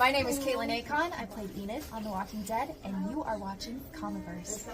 My name is Caitlin Akon. I played Enid on The Walking Dead, and you are watching Comiverse.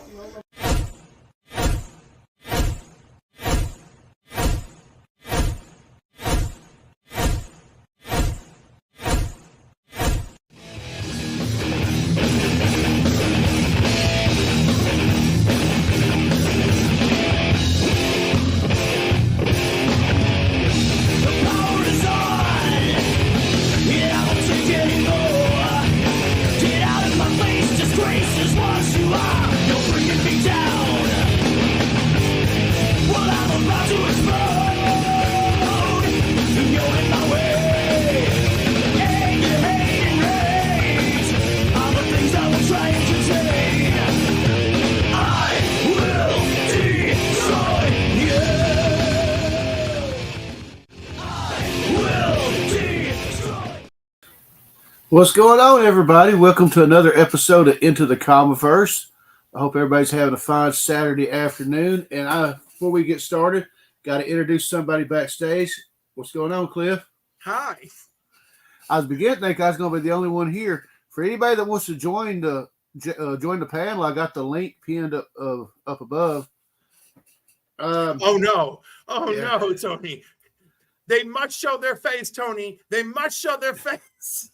What's going on, everybody? Welcome to another episode of Into the Comiverse. I hope everybody's having a fine Saturday afternoon. And before we get started, got to introduce somebody backstage. What's going on, Cliff? Hi. I was beginning to think I was going to be the only one here. For anybody that wants to join the panel, I got the link pinned up above. Oh no, Tony. They must show their face, Tony. They must show their face.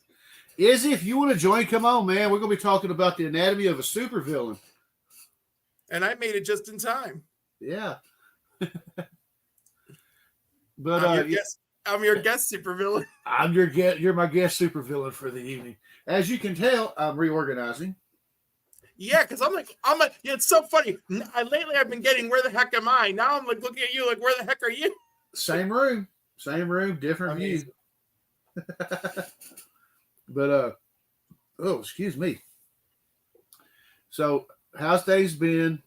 Izzy, if you want to join, come on, man. We're going to be talking about the anatomy of a supervillain. And I made it just in time. Yeah. But I'm your guest supervillain. You're my guest supervillain for the evening. As you can tell, I'm reorganizing. Yeah, because it's so funny. Lately I've been getting, where the heck am I? Now I'm like looking at you like, where the heck are you? Same room, different view. But excuse me. So how's things been?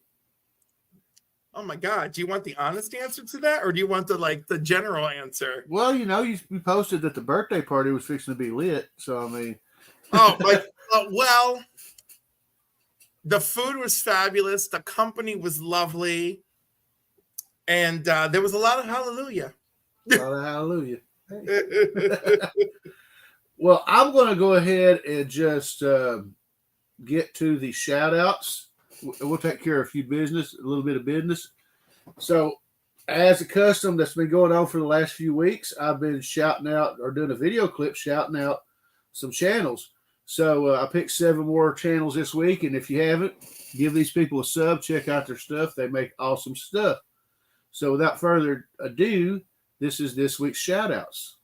Oh my God. Do you want the honest answer to that, or do you want the general answer? Well, you posted that the birthday party was fixing to be lit. So I mean, well, the food was fabulous, the company was lovely, and there was a lot of hallelujah. Well, I'm going to go ahead and just get to the shout outs. We'll take care of a little bit of business. So, as a custom that's been going on for the last few weeks, I've been shouting out or doing a video clip shouting out some channels. So, I picked 7 more channels this week. And if you haven't, give these people a sub, check out their stuff. They make awesome stuff. So, without further ado, this is this week's shout outs.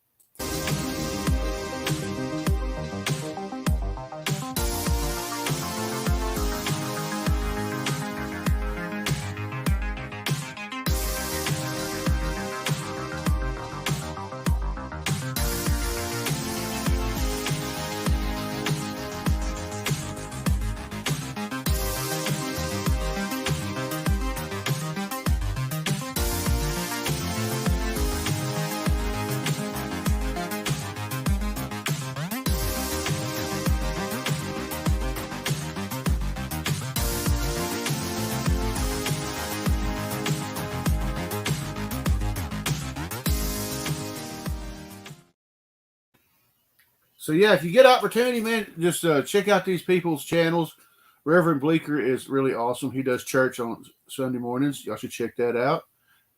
So, yeah, if you get opportunity, man, just check out these people's channels. Reverend Bleeker is really awesome. He does church on Sunday mornings. Y'all should check that out.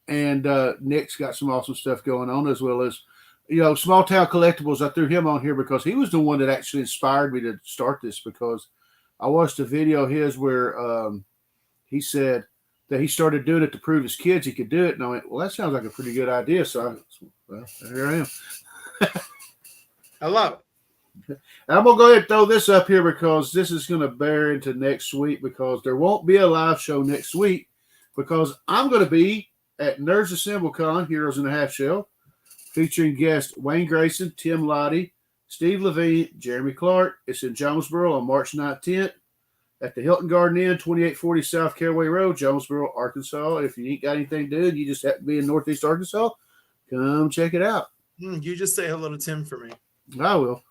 And Nick's got some awesome stuff going on, as well as, Small Town Collectibles. I threw him on here because he was the one that actually inspired me to start this, because I watched a video of his where he said that he started doing it to prove his kids he could do it. And I went, well, that sounds like a pretty good idea. So, here I am. I love it. I'm going to go ahead and throw this up here because this is going to bear into next week, because there won't be a live show next week, because I'm going to be at Nerds AssembleCon, Heroes in a Half Shell, featuring guests Wayne Grayson, Tim Lottie, Steve Levine, Jeremy Clark. It's in Jonesboro on March 19th at the Hilton Garden Inn, 2840 South Caraway Road, Jonesboro, Arkansas. If you ain't got anything to do and you just happen to be in Northeast Arkansas, come check it out. You just say hello to Tim for me. I will.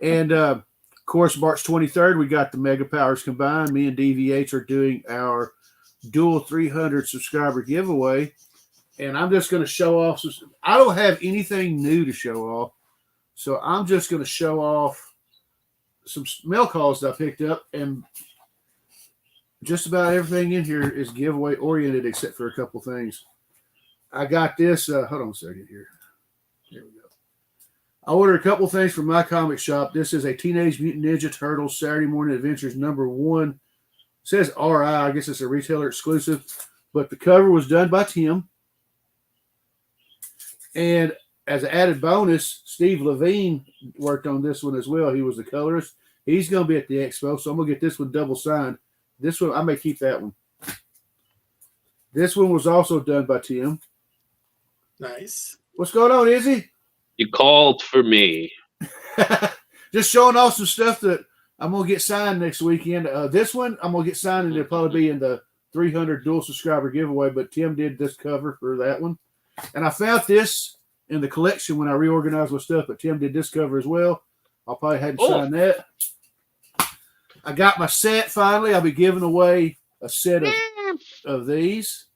And, of course, March 23rd, we got the Mega Powers combined. Me and DVH are doing our dual 300 subscriber giveaway. And I'm just going to show off. I don't have anything new to show off. So I'm just going to show off some mail calls that I picked up, and just about everything in here is giveaway oriented except for a couple things. I got this. Hold on a second here. Here we go. I ordered a couple things from my comic shop. This is a Teenage Mutant Ninja Turtles Saturday Morning Adventures #1. It says RI. I guess it's a retailer exclusive, but the cover was done by Tim. And as an added bonus, Steve Levine worked on this one as well. He was the colorist. He's going to be at the expo, so I'm going to get this one double signed. This one, I may keep that one. This one was also done by Tim. Nice. What's going on, Izzy? You called for me. Just showing off some stuff that I'm going to get signed next weekend. This one, I'm going to get signed, and it'll probably be in the 300 dual subscriber giveaway, but Tim did this cover for that one. And I found this in the collection when I reorganized my stuff, but Tim did this cover as well. I'll probably have to sign that. I got my set finally. I'll be giving away a set of these.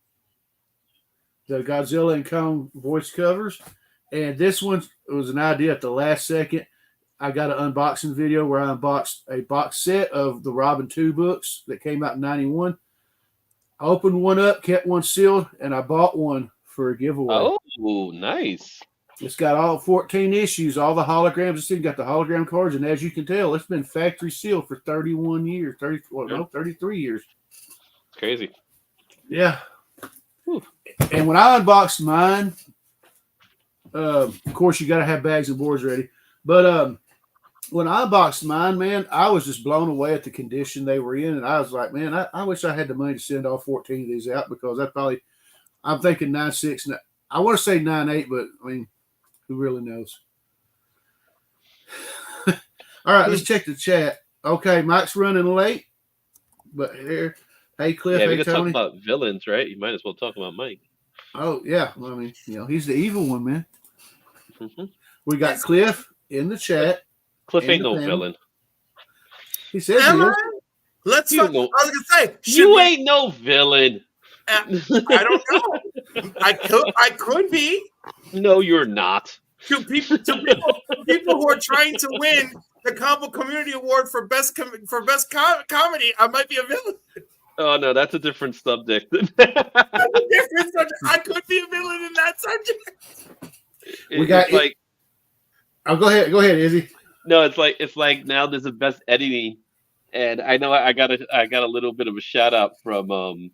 The Godzilla and Kong voice covers. And this one was an idea at the last second. I got an unboxing video where I unboxed a box set of the Robin 2 books that came out in 91. I opened one up, kept one sealed, and I bought one for a giveaway. Oh, nice. It's got all 14 issues, all the holograms. It's even got the hologram cards, and as you can tell, it's been factory sealed for 31 years, 33 years. It's crazy. Yeah. Whew. And when I unboxed mine, of course, you got to have bags and boards ready. But when I unboxed mine, man, I was just blown away at the condition they were in. And I was like, man, I wish I had the money to send all 14 of these out, because I'm thinking 9.6. I want to say 9.8, but I mean, who really knows? All right, let's check the chat. Okay, Mike's running late, but here, hey Cliff, Yeah, hey we could Tony. talk about villains, right? You might as well talk about Mike. Oh yeah, well, I mean, he's the evil one, man. Mm-hmm. We got Cliff in the chat. Cliff ain't no villain. He says he is. Let's. I was gonna say you ain't no villain. I don't know. I could be. No, you're not. To people who are trying to win the Comic Community Award for best comedy, I might be a villain. Oh no, that's a different subject. I could be a villain in that subject. We got like. Oh, go ahead, Izzy. No, it's like now there's a best editing, and I know I got a little bit of a shout out from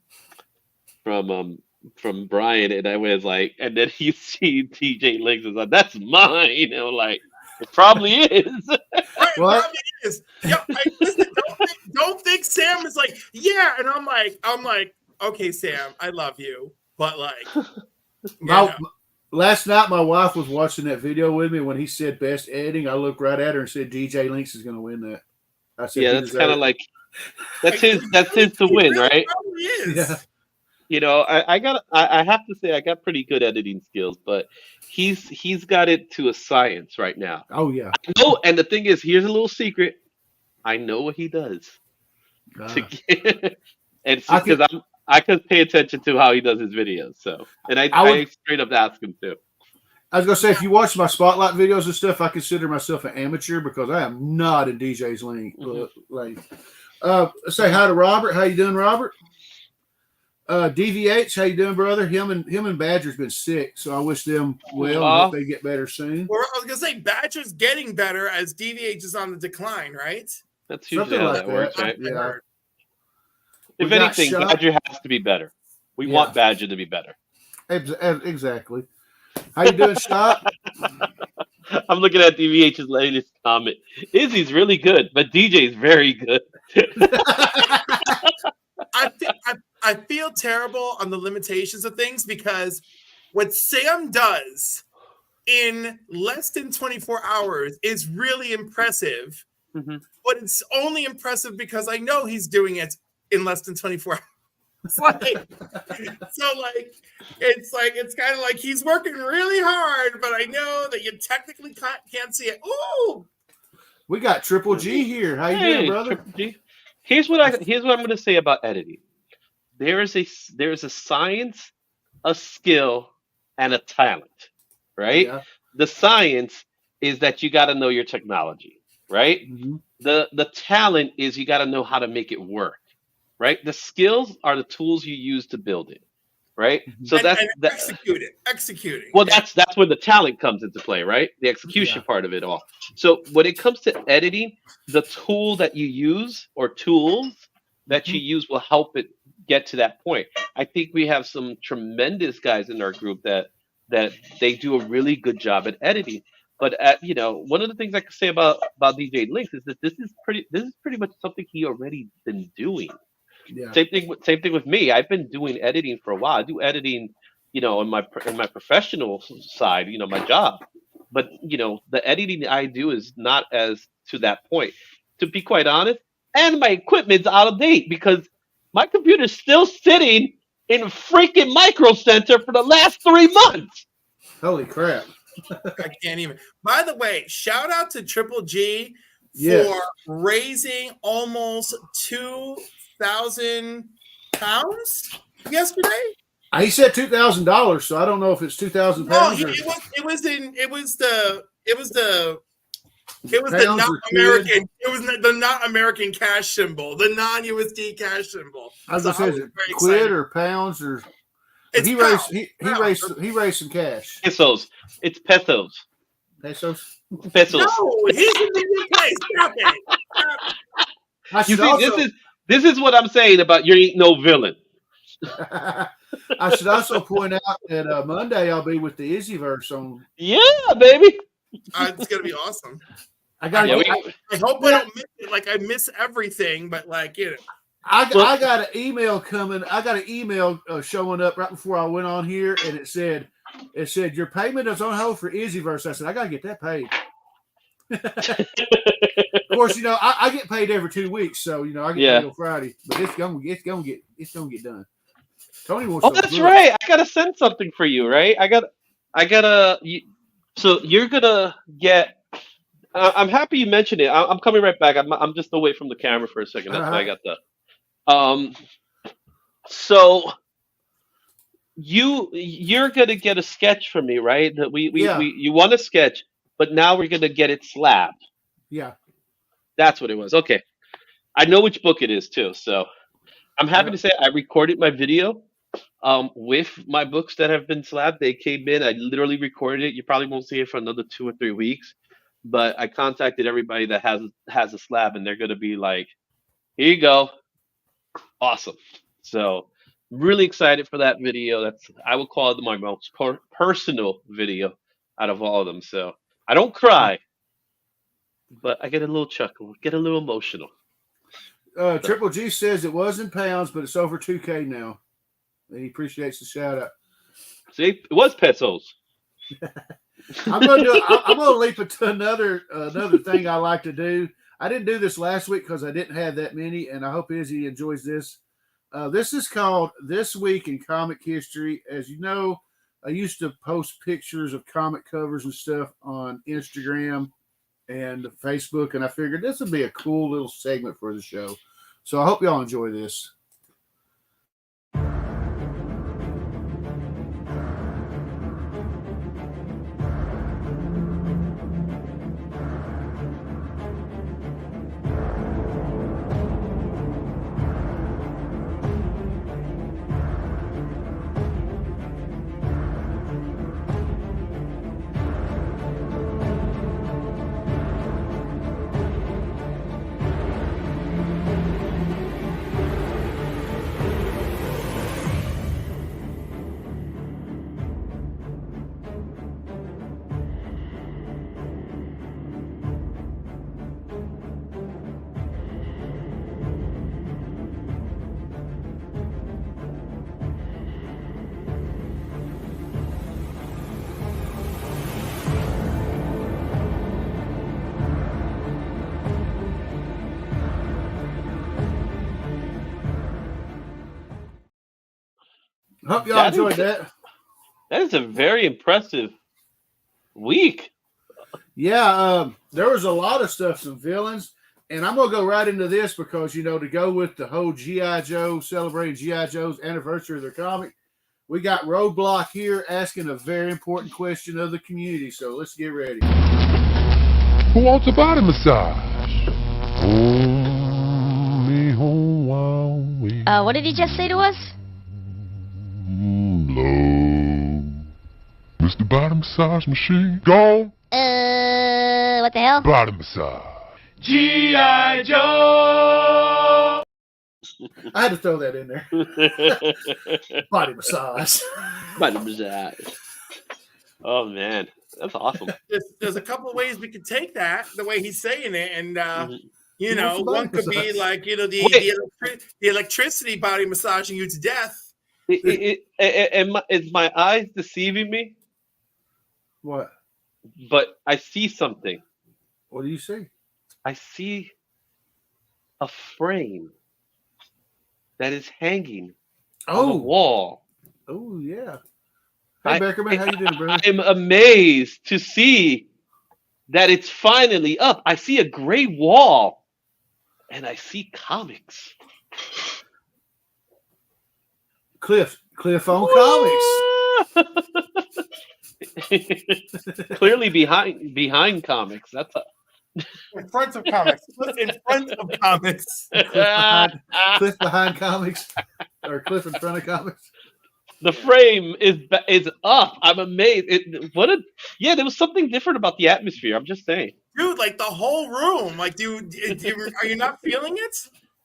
Brian, and I was like, and then you see TJ Links is like, that's mine. And I'm like, it probably is. Right, what? Probably is. Yeah, listen, don't think Sam is like, yeah, and I'm like, okay, Sam, I love you, but like, last night my wife was watching that video with me when he said best editing. I looked right at her and said, DJ Links is going to win that. I said, yeah, that's kind of like that's his to win, right? Probably is. Yeah. You know, I have to say I got pretty good editing skills, but he's got it to a science right now. Oh yeah. No, and the thing is, here's a little secret. I know what he does. And it's because I could pay attention to how he does his videos. So, and I straight up ask him too. I was gonna say, if you watch my spotlight videos and stuff, I consider myself an amateur because I am not in DJ's lane. Say hi to Robert. How you doing, Robert? DVH, how you doing, brother? Him and Badger's been sick, so I wish them well. I hope they get better soon. Or I was gonna say Badger's getting better as DVH is on the decline, right? That's usually how that works, right? Yeah. If anything, Badger has to be better. We want Badger to be better. Exactly. How you doing, Scott? I'm looking at DVH's latest comment. Izzy's really good, but DJ's very good. I feel terrible on the limitations of things because what Sam does in less than 24 hours is really impressive. Mm-hmm. But it's only impressive because I know he's doing it in less than 24 hours. It's kind of like he's working really hard, but I know that you technically can't see it. Ooh, we got Triple G here. How you doing, brother? Here's what I'm going to say about editing. There is a science, a skill, and a talent, right? Yeah. The science is that you got to know your technology. right? Mhm. The talent is you got to know how to make it work, right? The skills are the tools you use to build it, right? Mhm. So And that's that. executing. Well, Yeah. that's where the talent comes into play, right? The execution Yeah. part of it all. So when it comes to editing, the tool that you use or tools that you Mhm. use will help it get to that point. I think we have some tremendous guys in our group that they do a really good job at editing. But one of the things I can say about DJ Links is that this is pretty much something he already been doing. Yeah. Same thing with me. I've been doing editing for a while. I do editing, in my professional side, my job. But the editing I do is not as to that point. To be quite honest, and my equipment's out of date because my computer's still sitting in freaking Micro Center for the last 3 months. Holy crap. I can't even. By the way, shout out to Triple G Yes. for raising almost 2,000 pounds yesterday. He said $2,000, so I don't know if it's 2,000 No, pounds. it was the Pounds not or American. quid? It was the not American cash symbol, the non-USD cash symbol. I was So gonna say, is it very quid excited. or pounds or? It's He pounds. raised some cash. Pesos. It's pesos. Pesos. Pesos. No, he's in the UK. Stop it. I You should see, also. this is what I'm saying about you ain't no villain. I should also point out that Monday I'll be with the Izzyverse on. Yeah, baby. It's gonna be awesome. I got. Yeah, I hope I don't miss it. Like I miss everything, but like I got an email coming. I got an email showing up right before I went on here, and it said your payment is on hold for Izzyverse. I said I gotta get that paid. Of course, I get paid every 2 weeks, so I get paid on Friday. But it's gonna get done. Tony wants. Oh, that's right. I gotta send something for you, right? So you're gonna get. I'm happy you mentioned it. I'm coming right back. I'm just away from the camera for a second. That's why I got the. So you're gonna get a sketch from me, right? That you want a sketch, but now we're gonna get it slabbed. Yeah. That's what it was. Okay. I know which book it is too. So I'm happy to say I recorded my video with my books that have been slabbed. They came in. I literally recorded it. You probably won't see it for another 2 or 3 weeks. But I contacted everybody that has a slab, and they're gonna be like, "Here you go." Awesome. So really excited for that video. I would call it my most personal video out of all of them. So I don't cry, but I get a little chuckle, get a little emotional. Triple G says it was in pounds, but it's over 2K now. He appreciates the shout out. See, it was pesos. I'm gonna leap into another thing I like to do. I didn't do this last week because I didn't have that many, and I hope Izzy enjoys this. This is called This Week in Comic History. As you know, I used to post pictures of comic covers and stuff on Instagram and Facebook, and I figured this would be a cool little segment for the show. So I hope y'all enjoy this. Hope y'all enjoyed that. That is a very impressive week. Yeah, there was a lot of stuff, some villains, and I'm gonna go right into this because to go with the whole G.I. Joe celebrating G.I. Joe's anniversary of their comic, we got Roadblock here asking a very important question of the community. So let's get ready. Who wants a body massage? Only Hawaii. What did he just say to us? Love. Mr. Body Massage Machine. Gone. What the hell? Body massage. G.I. Joe! I had to throw that in there. Body massage. Body massage. Oh man, that's awesome. There's a couple of ways we could take that, the way he's saying it, and you know, one could be like, you know, the electricity body massaging you to death. Is my eyes deceiving me? What? But I see something. What do you see? I see a frame that is hanging on the wall. Oh yeah. Hey Beckerman, how you doing, bro? I'm amazed to see that it's finally up. I see a gray wall, and I see comics. Cliff on comics. Clearly behind comics. That's in front of comics. In front of comics. Cliff behind comics, or Cliff in front of comics. The frame is up. I'm amazed. There was something different about the atmosphere. I'm just saying, dude. Like the whole room. Like, are you not feeling it?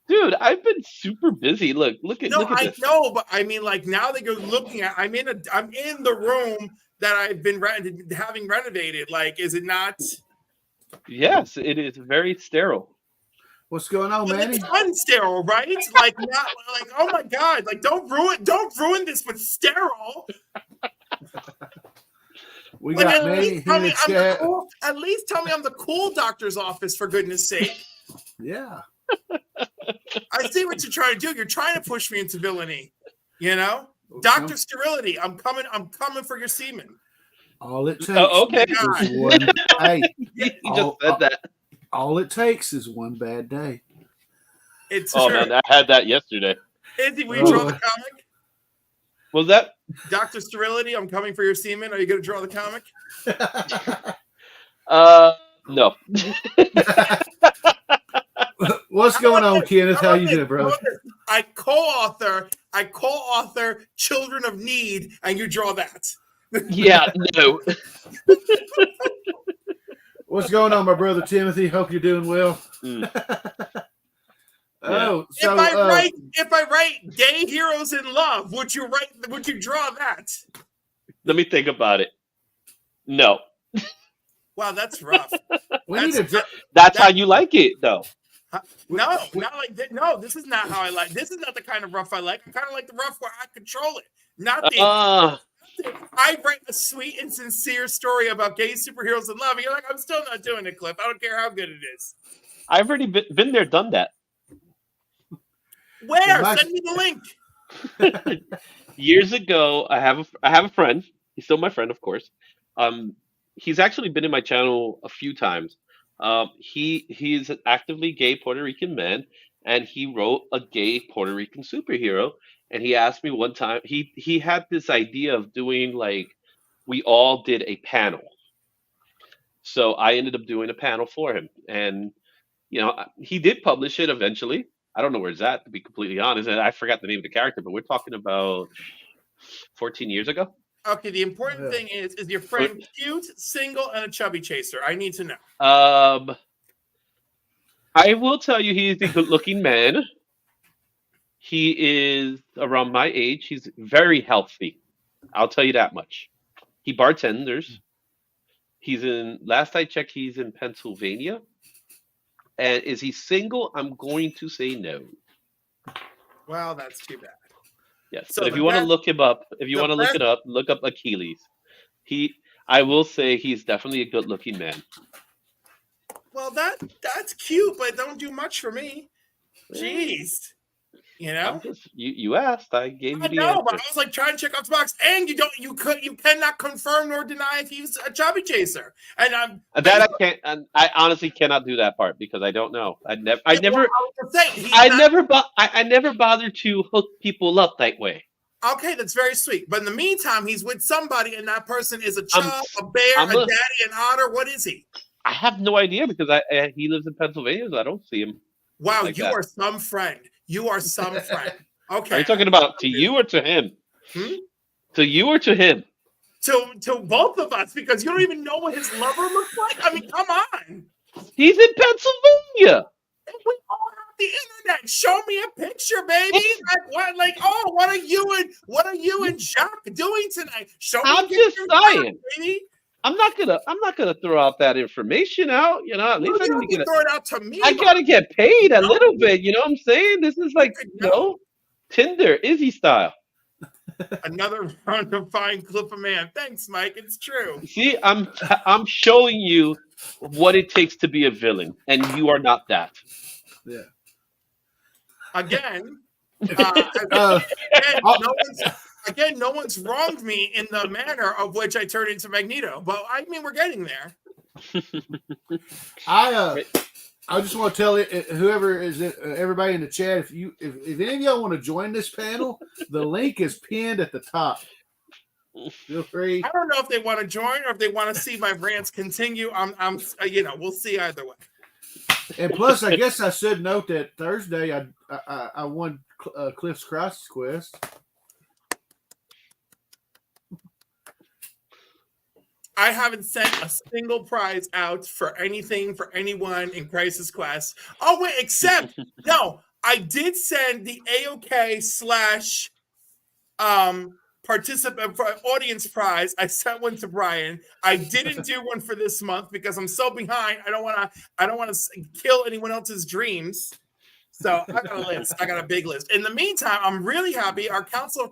Dude, I've been super busy. Look at I know, but I mean, like now that you're looking at, I'm in the room that I've been having renovated. Like, is it not? Yes, it is very sterile. What's going on, man? It's unsterile, right? Like, not like, oh my god! Like, don't ruin this with sterile. We got Manny. At least tell me I'm the cool doctor's office, for goodness sake. Yeah. I see what you're trying to do. You're trying to push me into villainy. You know, Dr. Sterility. I'm coming for your semen. All it takes. Okay. Is one. Hey, you just said that. All it takes is one bad day. It's true. Man, I had that yesterday. Andy, will you draw the comic? Was that Dr. Sterility? I'm coming for your semen. Are you going to draw the comic? No. What's going on, Kenneth? How you doing, bro? I co-author Children of Need, and you draw that. Yeah, no. What's going on, my brother Timothy? Hope you're doing well. Oh, so if I write Gay Heroes in Love, would you draw that? Let me think about it. No. Wow, that's rough. That's how you like it, though. No, not like that. No, this is not how I like. This is not the kind of rough I like. I kind of like the rough where I control it. Not the. I write a sweet and sincere story about gay superheroes in love. And you're like, I'm still not doing it, Cliff. I don't care how good it is. I've already been there, done that. Where? Send me the link. Years ago, I have a friend. He's still my friend, of course. He's actually been in my channel a few times. He's an actively gay Puerto Rican man, and he wrote a gay Puerto Rican superhero. And he asked me one time, he had this idea of doing, like, we all did a panel. So I ended up doing a panel for him. And, you know, he did publish it eventually. I don't know where it's at, to be completely honest. And I forgot the name of the character, but we're talking about 14 years ago. Okay, the important thing is your friend cute, single, and a chubby chaser? I need to know. I will tell you he's a good-looking man. He is around my age. He's very healthy. I'll tell you that much. He bartenders. Last I checked, he's in Pennsylvania. And is he single? I'm going to say no. Well, that's too bad. Yes. So if you want to look him up, look up Achilles. I will say he's definitely a good-looking man. Well, that's cute, but don't do much for me. Jeez. You know, you asked. I gave you the answer. I know, but I was like trying to check off the box, and you cannot confirm nor deny if he's a chubby chaser. And I can't. And I honestly cannot do that part because I don't know. I never bothered to hook people up that way. Okay, that's very sweet. But in the meantime, he's with somebody, and that person is a chub, a bear, a daddy, an otter. What is he? I have no idea because he lives in Pennsylvania, so I don't see him. Wow, like you that. are some friend. You are some friend. Okay. Are you talking about to you or to him? To you or to him? To both of us, because you don't even know what his lover looks like. I mean, come on. He's in Pennsylvania. We all have the internet. Show me a picture, baby. What are you and Jacques doing tonight? Show me. I'm just saying. Baby. I'm not gonna throw out that information out. You know, at least I need to throw it out to me. I gotta get paid a little bit. You know what I'm saying? This is like Tinder, Izzy style. Another round of fine clip of man. Thanks, Mike. It's true. See, I'm showing you what it takes to be a villain, and you are not that. Yeah. Again, no one's wronged me in the manner of which I turned into Magneto, but I mean we're getting there. I just want to tell whoever is everybody in the chat, if any of y'all want to join this panel, the link is pinned at the top. Feel free. I don't know if they want to join or if they want to see my rants continue. We'll see either way. And plus, I guess I should note that Thursday I won Cliff's Crisis Quest. I haven't sent a single prize out for anything for anyone in Crisis Quest. Oh wait, except no, I did send the AOK / participant audience prize. I sent one to Brian. I didn't do one for this month because I'm so behind. I don't want to kill anyone else's dreams. So I got a list. I got a big list. In the meantime, I'm really happy. Our Council of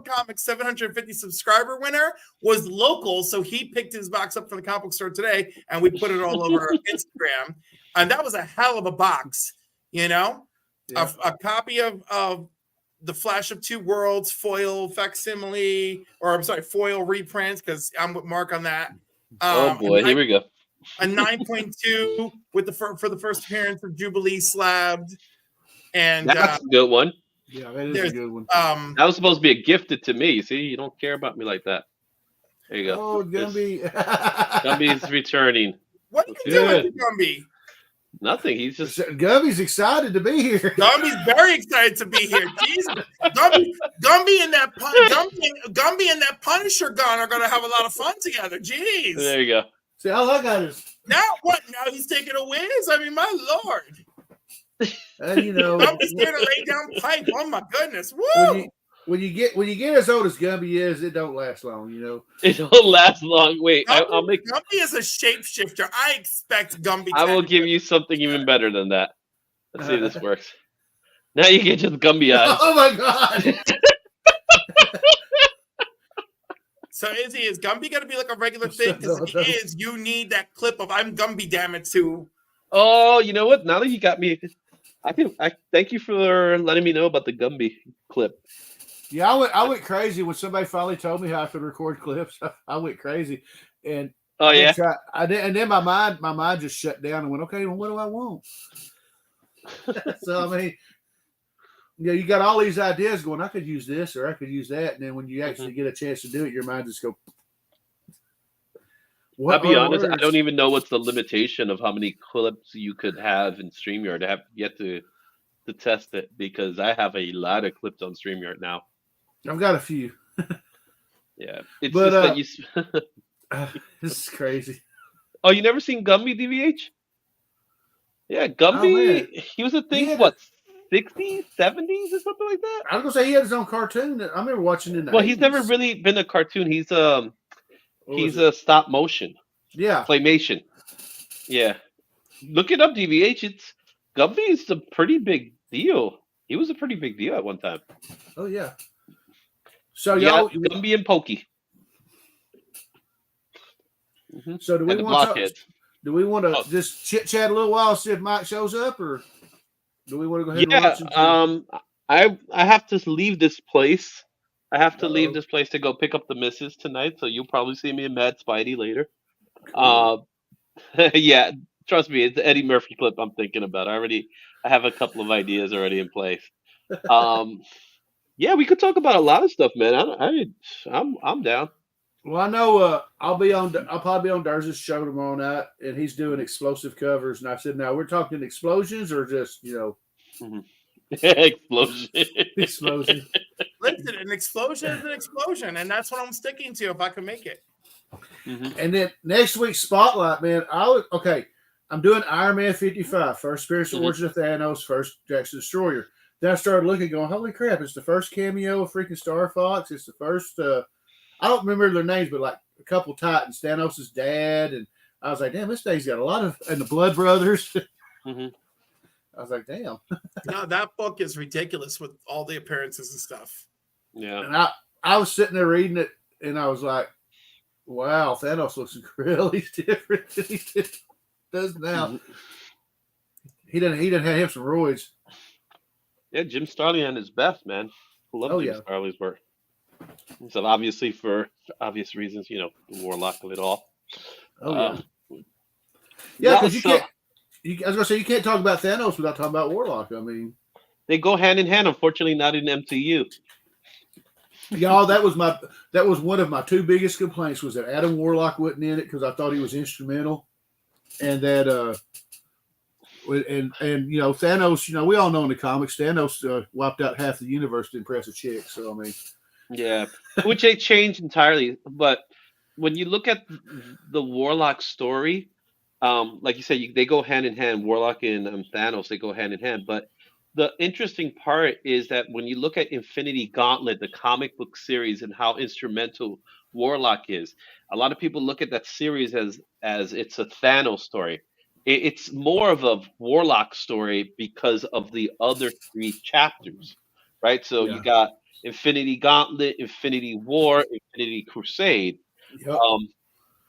Comics 750 subscriber winner was local, so he picked his box up from the comic book store today, and we put it all over Instagram. And that was a hell of a box, you know? Yeah. A copy of The Flash of Two Worlds foil facsimile, foil reprint, because I'm with Mark on that. Oh boy, here we go. A 9.2 for the first appearance of Jubilee slabbed. And that's a good one. Yeah, that is a good one. That was supposed to be a gifted to me. See, you don't care about me like that. There you go. Oh, Gumby. Gumby's returning. What are you doing with Gumby? Nothing. He's just Gumby's excited to be here. Gumby's very excited to be here. Jesus. Gumby and that Punisher gun are gonna have a lot of fun together. Jeez. There you go. See, all I got is now what? Now he's taking a whiz? I mean, my lord. You know, Gumby's here to lay down pipe. Oh my goodness! Woo! When you get as old as Gumby is, it don't last long. You know, it don't last long. Wait, I'll make Gumby is a shapeshifter. I expect Gumby. I will give you something even better than that. Let's see if this works. Now you get just Gumby eyes. Oh my god! So is Gumby gonna be like a regular thing? Because if he is, you need that clip of "I'm Gumby, damn it" too. Oh, you know what? Now that you got me, I thank you for letting me know about the Gumby clip. Yeah, I went crazy when somebody finally told me how I could record clips. I went crazy, and and then my mind just shut down and went, okay, well, what do I want? So I mean, you got all these ideas going. I could use this or I could use that, and then when you actually get a chance to do it, your mind just go. I'll be honest, I don't even know what's the limitation of how many clips you could have in StreamYard. I have yet to test it because I have a lot of clips on StreamYard now. I've got a few. Yeah. It's just that this is crazy. Oh, you never seen Gumby, DVH? Yeah, Gumby, he was a thing, 60s, 70s or something like that? I was going to say he had his own cartoon. I remember watching it in the 80s. He's never really been a cartoon. He's a stop motion. Yeah. Claymation. Yeah. Look it up, DVH. Gumby is a pretty big deal. He was a pretty big deal at one time. Oh, yeah. So, y'all. Gumby and Pokey. Mm-hmm. So, do we want to just chit-chat a little while, see if Mike shows up, or do we want to go ahead and watch him? I have to leave this place. I have to leave this place to go pick up the missus tonight, so you'll probably see me in Mad Spidey later. Cool. Yeah, trust me, it's the Eddie Murphy clip I'm thinking about. I have a couple of ideas already in place. Yeah, we could talk about a lot of stuff, man. I'm down. Well, I know I'll probably be on Durz's show tomorrow night, and he's doing explosive covers. And I said, now we're talking explosions or just Explosion. explosion. Listen, an explosion is an explosion, and that's what I'm sticking to if I can make it. Mm-hmm. And then next week's spotlight, man. I'm doing Iron Man 55, first appearance of Origin of Thanos, first Jackson Destroyer. Then I started looking, going, holy crap! It's the first cameo of freaking Star Fox. It's the first. I don't remember their names, but like a couple Titans, Thanos' dad, and I was like, damn, this thing's got a lot of, and the Blood Brothers. Mm-hmm. I was like, damn. No, that book is ridiculous with all the appearances and stuff. Yeah. And I was sitting there reading it, and I was like, wow, Thanos looks really different than he does now. Mm-hmm. He didn't have him some roids. Yeah, Jim Starlin at his best, man. I love Jim Starlin's work. So obviously, for obvious reasons, the Warlock of it all. Oh yeah, because you can't. I was gonna say you can't talk about Thanos without talking about Warlock. I mean, they go hand in hand. Unfortunately, not in MCU. Y'all, that was one of my two biggest complaints was that Adam Warlock wasn't in it because I thought he was instrumental, and that and Thanos. We all know in the comics Thanos wiped out half the universe to impress a chick. So I mean, yeah, which they changed entirely. But when you look at the Warlock story, like you said, they go hand in hand. Warlock and Thanos, they go hand in hand. But the interesting part is that when you look at Infinity Gauntlet, the comic book series, and how instrumental Warlock is, a lot of people look at that series as it's a Thanos story. It's more of a Warlock story because of the other three chapters, right? So you got Infinity Gauntlet, Infinity War, Infinity Crusade,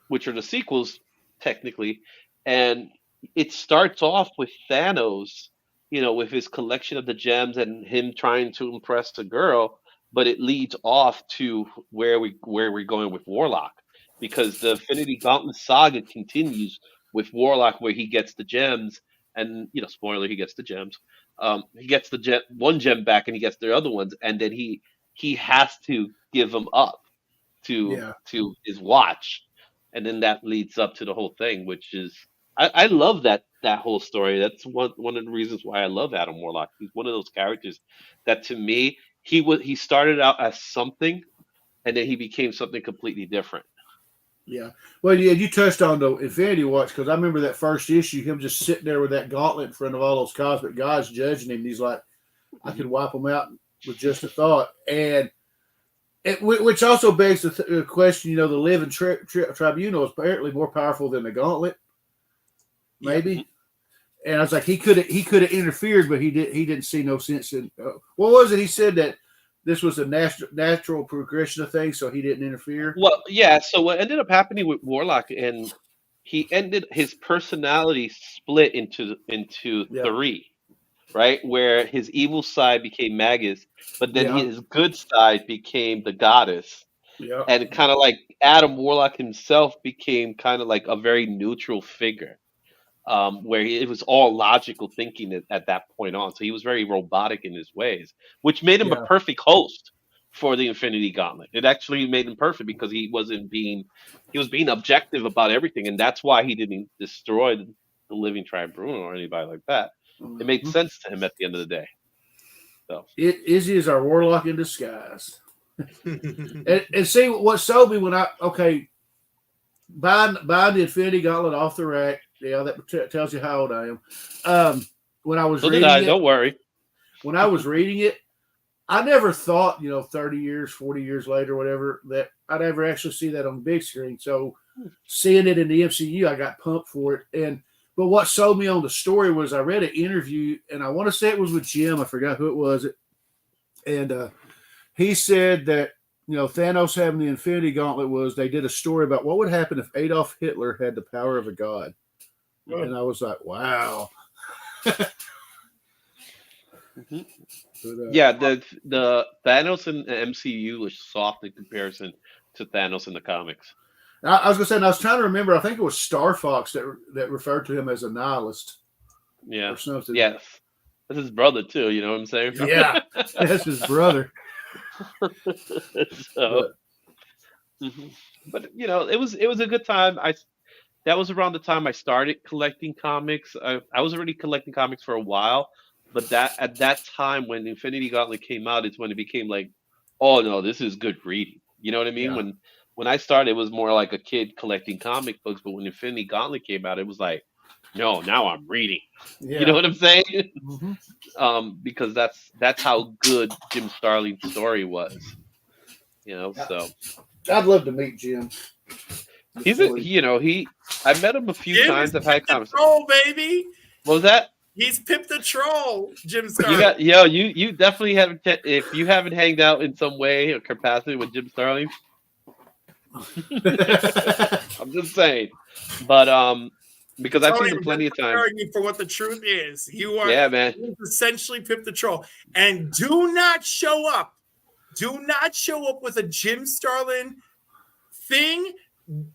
which are the sequels technically, and it starts off with Thanos, with his collection of the gems and him trying to impress the girl, but it leads off to where we're going with Warlock, because the Infinity Gauntlet saga continues with Warlock, where he gets the gems, and spoiler, he gets the gems. He gets the one gem back, and he gets the other ones, and then he has to give them up to his watch, and then that leads up to the whole thing, which is I love that whole story. That's one of the reasons why I love Adam Warlock. He's one of those characters that, to me, he started out as something, and then he became something completely different. Yeah. Well, yeah, you touched on the Infinity Watch, because I remember that first issue, him just sitting there with that gauntlet in front of all those cosmic gods judging him. And he's like, I could wipe them out with just a thought. And which also begs the question, the living tribunal is apparently more powerful than the gauntlet. Maybe. Yeah. And I was like, he could have interfered, but he didn't see no sense in what was it? He said that this was a natural progression of things, so he didn't interfere. Well, yeah. So what ended up happening with Warlock, and his personality split into three, right? Where his evil side became Magus, but then his good side became the goddess. Yeah. And kind of like Adam Warlock himself became kind of like a very neutral figure. Where it was all logical thinking at that point on. So he was very robotic in his ways, which made him a perfect host for the Infinity Gauntlet. It actually made him perfect because he was being objective about everything. And that's why he didn't destroy the living tribunal or anybody like that. It made sense to him at the end of the day. So Izzy is our Warlock in disguise. and see what sold me when buying the Infinity Gauntlet off the rack. Yeah, that tells you how old I am. When I was reading it, don't worry. When I was reading it, I never thought, 30 years, 40 years later, whatever, that I'd ever actually see that on the big screen. So seeing it in the MCU, I got pumped for it. But what sold me on the story was I read an interview, and I want to say it was with Jim. I forgot who it was. And he said that, Thanos having the Infinity Gauntlet was they did a story about what would happen if Adolf Hitler had the power of a god. And I was like, wow. But, the Thanos in the MCU was soft in comparison to Thanos in the comics. I was going to say, and I was trying to remember, I think it was Star Fox that referred to him as a nihilist. Yeah. Or something. Yes. That's his brother, too. You know what I'm saying? Yeah. That's his brother. But it was a good time. That was around the time I started collecting comics. I was already collecting comics for a while, but at that time when Infinity Gauntlet came out, it's when it became like, oh no, this is good reading. You know what I mean? Yeah. When I started, it was more like a kid collecting comic books, but when Infinity Gauntlet came out, it was like, no, now I'm reading. Yeah. You know what I'm saying? Mm-hmm. Because that's how good Jim Starlin's story was. So I'd love to meet Jim. I met him a few times. I've had conversations. Troll, baby. What was that? He's Pip the Troll, Jim Starlin. You definitely haven't. If you haven't hanged out in some way or capacity with Jim Starlin, I'm just saying. But because I've seen him plenty of times. You for what the truth is, you are. Yeah, man. Essentially Pip the Troll, and do not show up. Do not show up with a Jim Starlin thing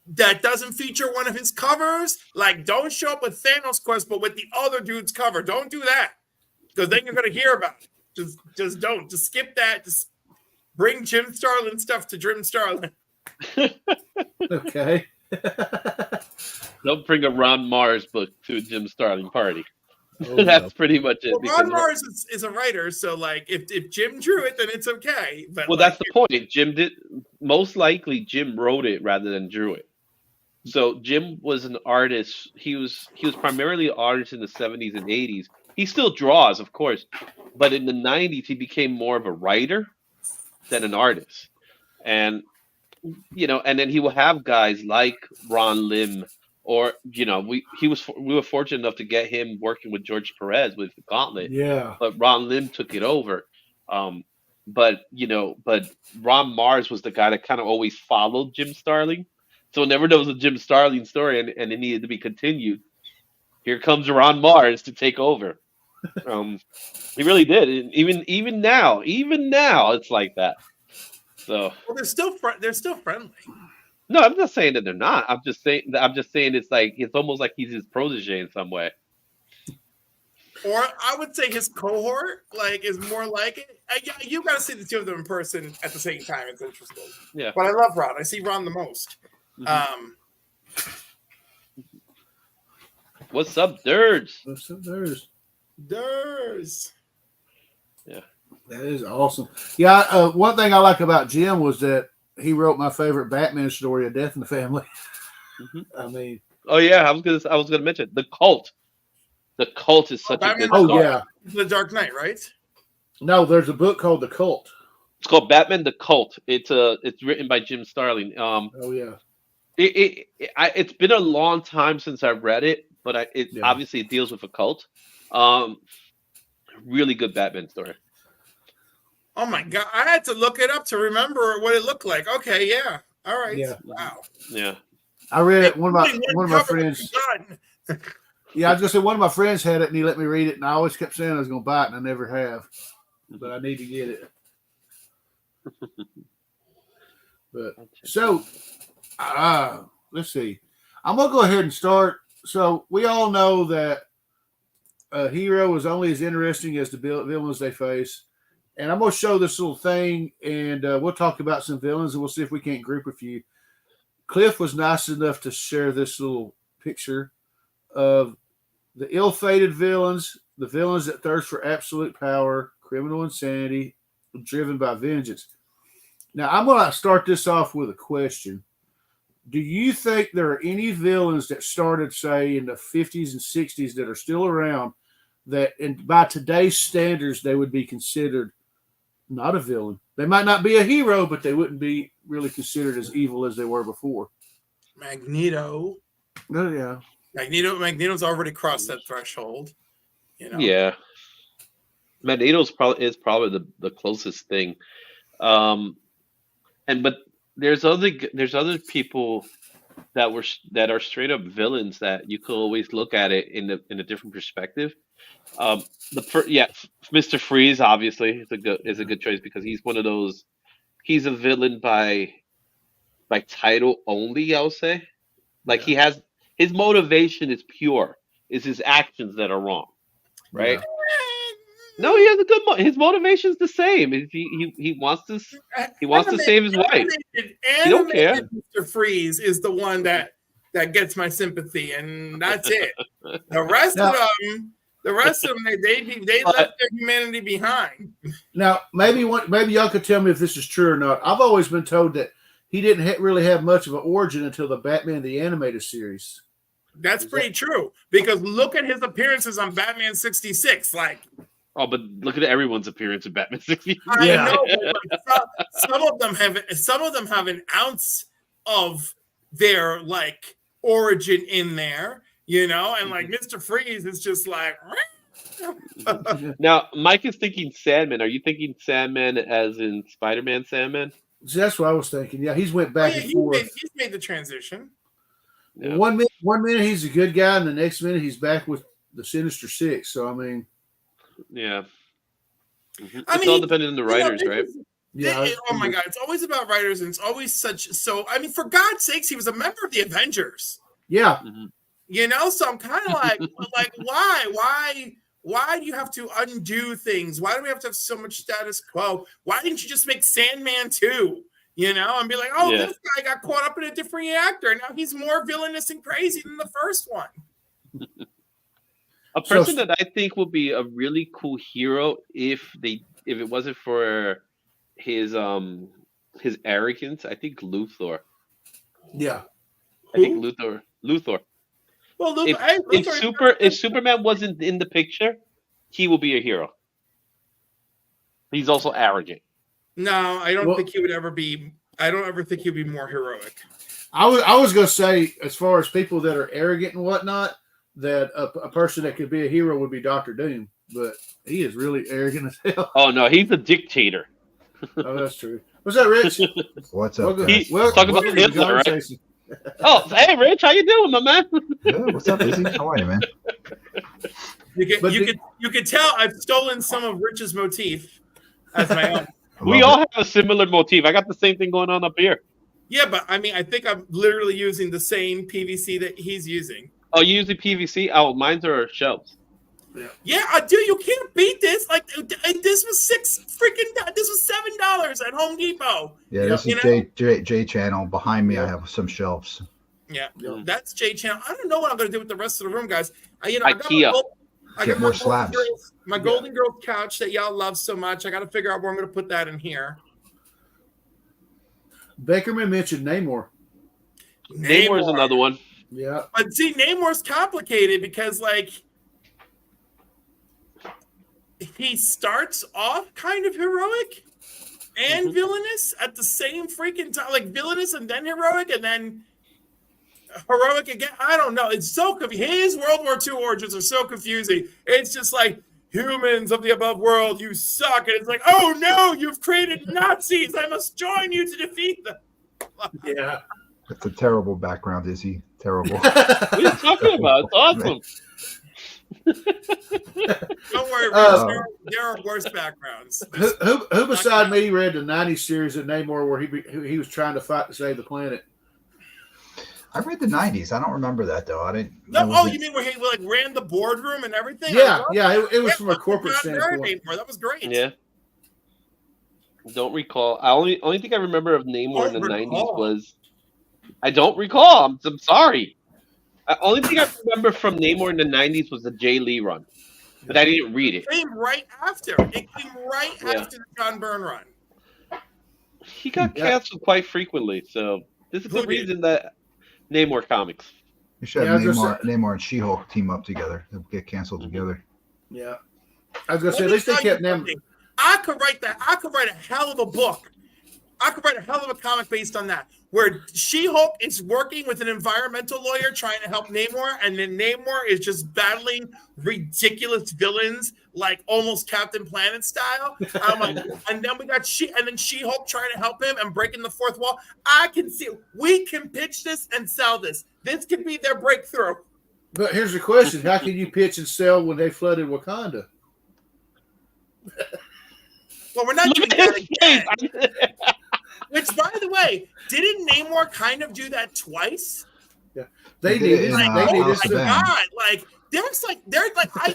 that doesn't feature one of his covers. Like, don't show up with Thanos Quest, but with the other dude's cover. Don't do that, because then you're going to hear about it. Just don't. Just skip that. Just bring Jim Starlin stuff to Jim Starlin. Okay. Don't bring a Ron Mars book to a Jim Starlin party. Oh, That's pretty much it. Well, Ron Mars is a writer, so like if Jim drew it, then it's okay. But that's the point. Most likely Jim wrote it rather than drew it. So Jim was an artist. He was primarily an artist in the 70s and 80s. He still draws, of course, but in the 90s he became more of a writer than an artist. And and then he will have guys like Ron Lim. Or we were fortunate enough to get him working with George Perez with the Gauntlet. Yeah. But Ron Lim took it over. But Ron Mars was the guy that kind of always followed Jim Starlin. So whenever there was a Jim Starlin story and it needed to be continued, here comes Ron Mars to take over. He really did. And even now, it's like that. So they're still friendly. No, I'm not saying that they're not. I'm just saying it's almost like he's his protege in some way. Or I would say his cohort is more like it. You got to see the two of them in person at the same time. It's interesting. Yeah. But I love Ron. I see Ron the most. Mm-hmm. What's up, Dirge? What's up, Dirge? Dirge. Yeah. That is awesome. Yeah. One thing I like about Jim was that he wrote my favorite Batman story, A Death in the Family. I mean, oh yeah, I was gonna mention The Cult. The Cult is such a good story. Yeah, The Dark Knight, right? No, there's a book called The Cult. It's called Batman the Cult. It's written by Jim Starlin. Oh yeah. It's been a long time since I've read it, but obviously it deals with a cult. Really good Batman story. Oh my god! I had to look it up to remember what it looked like. Okay, yeah, all right. Yeah. Wow. Yeah. I read it. One of my friends. Yeah, I was gonna say one of my friends had it, and he let me read it, and I always kept saying I was gonna buy it, and I never have. But I need to get it. But so, let's see. I'm gonna go ahead and start. So we all know that a hero is only as interesting as the villains they face. And I'm going to show this little thing, and we'll talk about some villains, and we'll see if we can't group a few. Cliff was nice enough to share this little picture of the ill-fated villains, the villains that thirst for absolute power, criminal insanity, driven by vengeance. Now, I'm going to start this off with a question. Do you think there are any villains that started, say, in the 50s and 60s that are still around that, and by today's standards, they would be considered not a villain? They might not be a hero, but they wouldn't be really considered as evil as they were before. Magneto. Oh, yeah. Magneto's already crossed that threshold. Yeah. Magneto's probably the closest thing. But there's other people that are straight up villains that you could always look at it in a different perspective. Mr. Freeze obviously is a good choice because he's one of those. He's a villain by title only. I'll say, he has his motivation is pure. It's his actions that are wrong, right? No, he has a good. His motivation's the same. He wants to save his wife. He don't care. Mr. Freeze is the one that gets my sympathy, and that's it. The rest of them, they left their humanity behind. Now, maybe y'all could tell me if this is true or not. I've always been told that he didn't really have much of an origin until the Batman the Animated Series. That's pretty true, because look at his appearances on Batman 66. Like, oh, but look at everyone's appearance in Batman 66. I know, but some of them have an ounce of their like origin in there, you know, and like Mr. Freeze is just like. Now, Mike is thinking Sandman. Are you thinking Sandman as in Spider-Man Sandman? That's what I was thinking. Yeah, he's went back and forth. He's made the transition. Yeah. One minute he's a good guy, and the next minute he's back with the Sinister Six. So I mean, yeah. It's all dependent on the writers, right? Oh my God, it's always about writers, and it's always such. So I mean, for God's sakes, he was a member of the Avengers. Yeah. You know, so I'm kind of like, why do you have to undo things? Why do we have to have so much status quo? Why didn't you just make Sandman 2? You know, and be like, this guy got caught up in a different actor. Now he's more villainous and crazy than the first one. A person that I think would be a really cool hero if it wasn't for his arrogance, I think Luthor. Yeah. I think Luthor. Well, if Superman wasn't in the picture, he will be a hero. He's also arrogant. No, I don't think he would ever be. I don't ever think he'd be more heroic. I was going to say, as far as people that are arrogant and whatnot, that a person that could be a hero would be Dr. Doom, but he is really arrogant as hell. Oh no, he's a dictator. Oh, that's true. What's that, Rich? What's up? Talk about Hitler, right? Oh, hey, Rich, how you doing, my man? Yeah, what's up, Izzy? How are you, man? You could tell I've stolen some of Rich's motif as my own. We all have a similar motif. I got the same thing going on up here. Yeah, but I mean, I think I'm literally using the same PVC that he's using. Oh, you use the PVC? Oh, mine's are shelves. Yeah, dude, you can't beat this. Like, this was this was $7 at Home Depot. Yeah, this is J channel. Behind me, I have some shelves. Yeah, that's J channel. I don't know what I'm going to do with the rest of the room, guys. I got more slabs. My Golden Girls couch that y'all love so much. I got to figure out where I'm going to put that in here. Beckerman mentioned Namor. Namor's another one. Yeah. But see, Namor's complicated because, like, he starts off kind of heroic and villainous at the same freaking time. Like, villainous and then heroic and then heroic again. I don't know. It's so confusing. His World War II origins are so confusing. It's just like, humans of the above world, you suck. And it's like, oh no, you've created Nazis. I must join you to defeat them. Yeah. That's a terrible background, Izzy. Terrible. What are you talking about? It's awesome. Don't worry, there are worse backgrounds. Who beside me read the 90s series of Namor where he was trying to fight to save the planet? I read the 90s. I don't remember that, though. I didn't. No, you mean where he like ran the boardroom and everything? Yeah, it was from a corporate standpoint. That was great. Yeah. Don't recall. Only thing I remember of Namor in the 90s was. I don't recall. I'm sorry. Only thing I remember from Namor in the 90s was the Jay Lee run, but I didn't read it. It came right after. After the John Byrne run. He got canceled quite frequently, so this is the reason that Namor comics. You should have Namor and She-Hulk team up together. They'll get canceled together. Yeah. I was going to say, at least they kept Namor. I could write that. I could write a hell of a book. I could write a hell of a comic based on that, where She-Hulk is working with an environmental lawyer trying to help Namor, and then Namor is just battling ridiculous villains, like almost Captain Planet style. And then we got She-Hulk trying to help him and breaking the fourth wall. I can see we can pitch this and sell this. This could be their breakthrough. But here's the question: how can you pitch and sell when they flooded Wakanda? Well, we're not doing that again. Which, by the way, didn't Namor kind of do that twice? Yeah, they needed. Oh my god!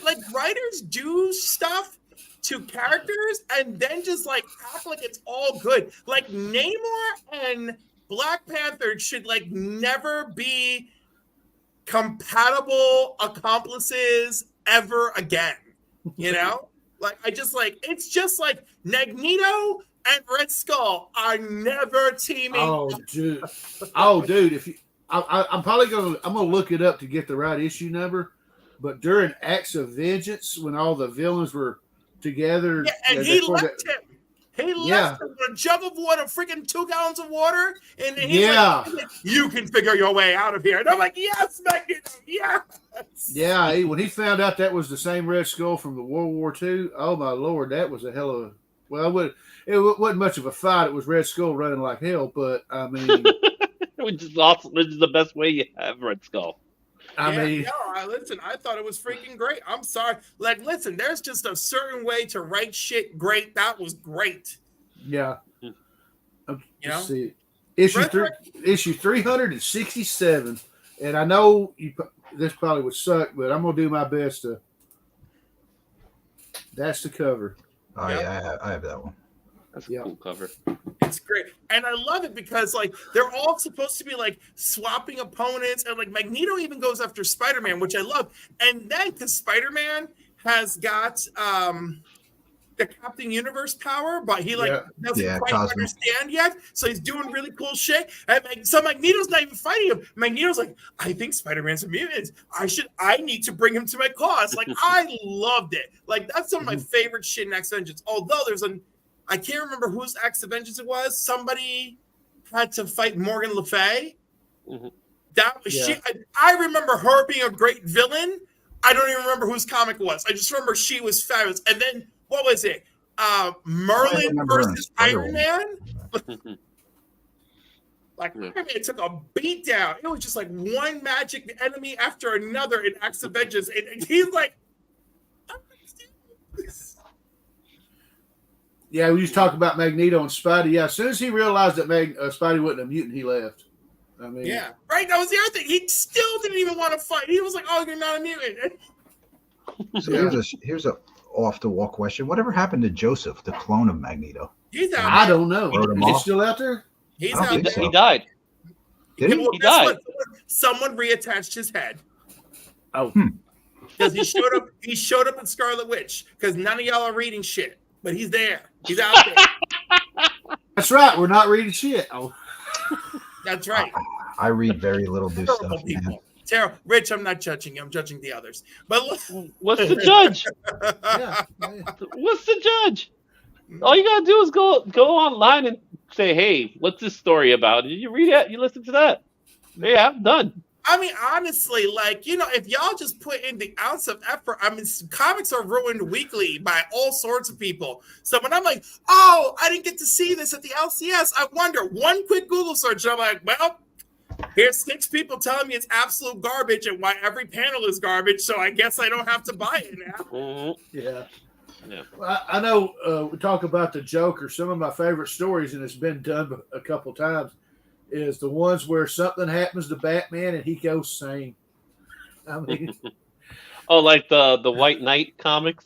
Like writers do stuff to characters and then just like act like it's all good. Like Namor and Black Panther should like never be compatible accomplices ever again. You know? Like I just like it's just like Magneto and Red Skull are never teaming. Oh, dude! If you, I'm probably gonna look it up to get the right issue number. But during Acts of Vengeance, when all the villains were together, and he left him. He left him with a jug of water, freaking 2 gallons of water, and he's like, "You can figure your way out of here." And I'm like, "Yes, Magneto, yes." Yeah, when he found out that was the same Red Skull from the World War II, oh my Lord, that was a hell of a. Well, it wasn't much of a fight. It was Red Skull running like hell, but I mean, which is awesome. Which is the best way you have Red Skull. Listen, I thought it was freaking great. I'm sorry. Like, listen, there's just a certain way to write shit great. That was great. Yeah. You know? See. Issue 367. And I know this probably would suck, but I'm going to do my best to. That's the cover. Oh, yeah, I have that one. That's a cool cover. It's great. And I love it because, like, they're all supposed to be, like, swapping opponents. And, like, Magneto even goes after Spider-Man, which I love. And then, because Spider-Man has got the Captain Universe power, but he, like, doesn't quite understand yet. So he's doing really cool shit. And so Magneto's not even fighting him. Magneto's like, I think Spider-Man's a mutant. I need to bring him to my cause. Like, I loved it. Like, that's some of my favorite shit in X Vengeance. Although there's I can't remember whose Acts of Vengeance it was. Somebody had to fight Morgan Le Fay. That was she. I remember her being a great villain. I don't even remember whose comic it was. I just remember she was fabulous. And then what was it? Merlin versus Iron Man. Like Iron Man took a beat down. It was just like one magic enemy after another in Acts of Vengeance, and he's like. Yeah, we just talk about Magneto and Spidey. Yeah, as soon as he realized that Spidey wasn't a mutant, he left. I mean, yeah, right. That was the other thing. He still didn't even want to fight. He was like, "Oh, you're not a mutant." So here's a off the wall question. Whatever happened to Joseph, the clone of Magneto? He's out. I don't know. He's still out there. He's out there. He died. Did he? He died. Someone reattached his head. Oh, because he showed up. He showed up in Scarlet Witch. Because none of y'all are reading shit, but he's there. He's out there. That's right. We're not reading shit. Oh, that's right. I read very little new stuff. Terrible. Rich, I'm not judging you. I'm judging the others. But what's the judge? What's the judge? All you gotta do is go online and say, "Hey, what's this story about?" And you read it. You listen to that. Yeah, I'm done. I mean, honestly, like, you know, if y'all just put in the ounce of effort, I mean, comics are ruined weekly by all sorts of people. So when I'm like, oh, I didn't get to see this at the LCS, I wonder, one quick Google search, and I'm like, well, here's 6 people telling me it's absolute garbage and why every panel is garbage, so I guess I don't have to buy it now. Yeah. Well, I know we talk about the Joker. Some of my favorite stories, and it's been done a couple times, is the ones where something happens to Batman and he goes sane. I mean, like the White Knight comics.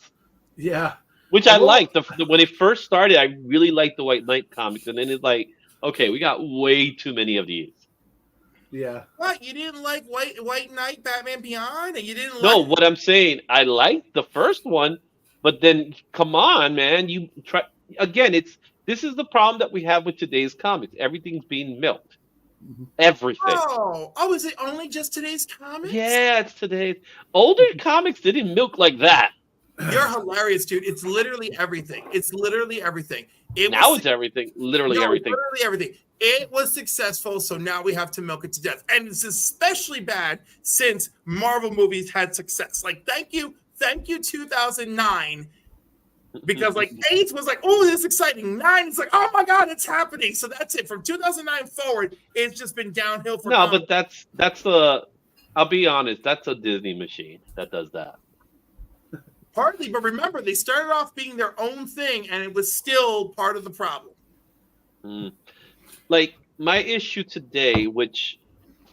Yeah, which I liked. When it first started, I really liked the White Knight comics, and then it's like, okay, we got way too many of these. Yeah. What, you didn't like White Knight, Batman Beyond, and you didn't? No, what I'm saying, I liked the first one, but then come on, man, you try again. This is the problem that we have with today's comics. Everything's being milked. Everything. Oh, is it only just today's comics? Yeah, it's today's. Older comics didn't milk like that. You're hilarious, dude. It's literally everything. It's literally everything. It's everything. Literally everything. Literally everything. It was successful, so now we have to milk it to death. And it's especially bad since Marvel movies had success. Like, thank you, 2009. Because like 8 was like, oh, this is exciting. 9, it's like, oh my god, it's happening. So that's it. From 2009 forward, it's just been downhill for. No, but that's the. I'll be honest. That's a Disney machine that does that. Partly, but remember, they started off being their own thing, and it was still part of the problem. Like my issue today, which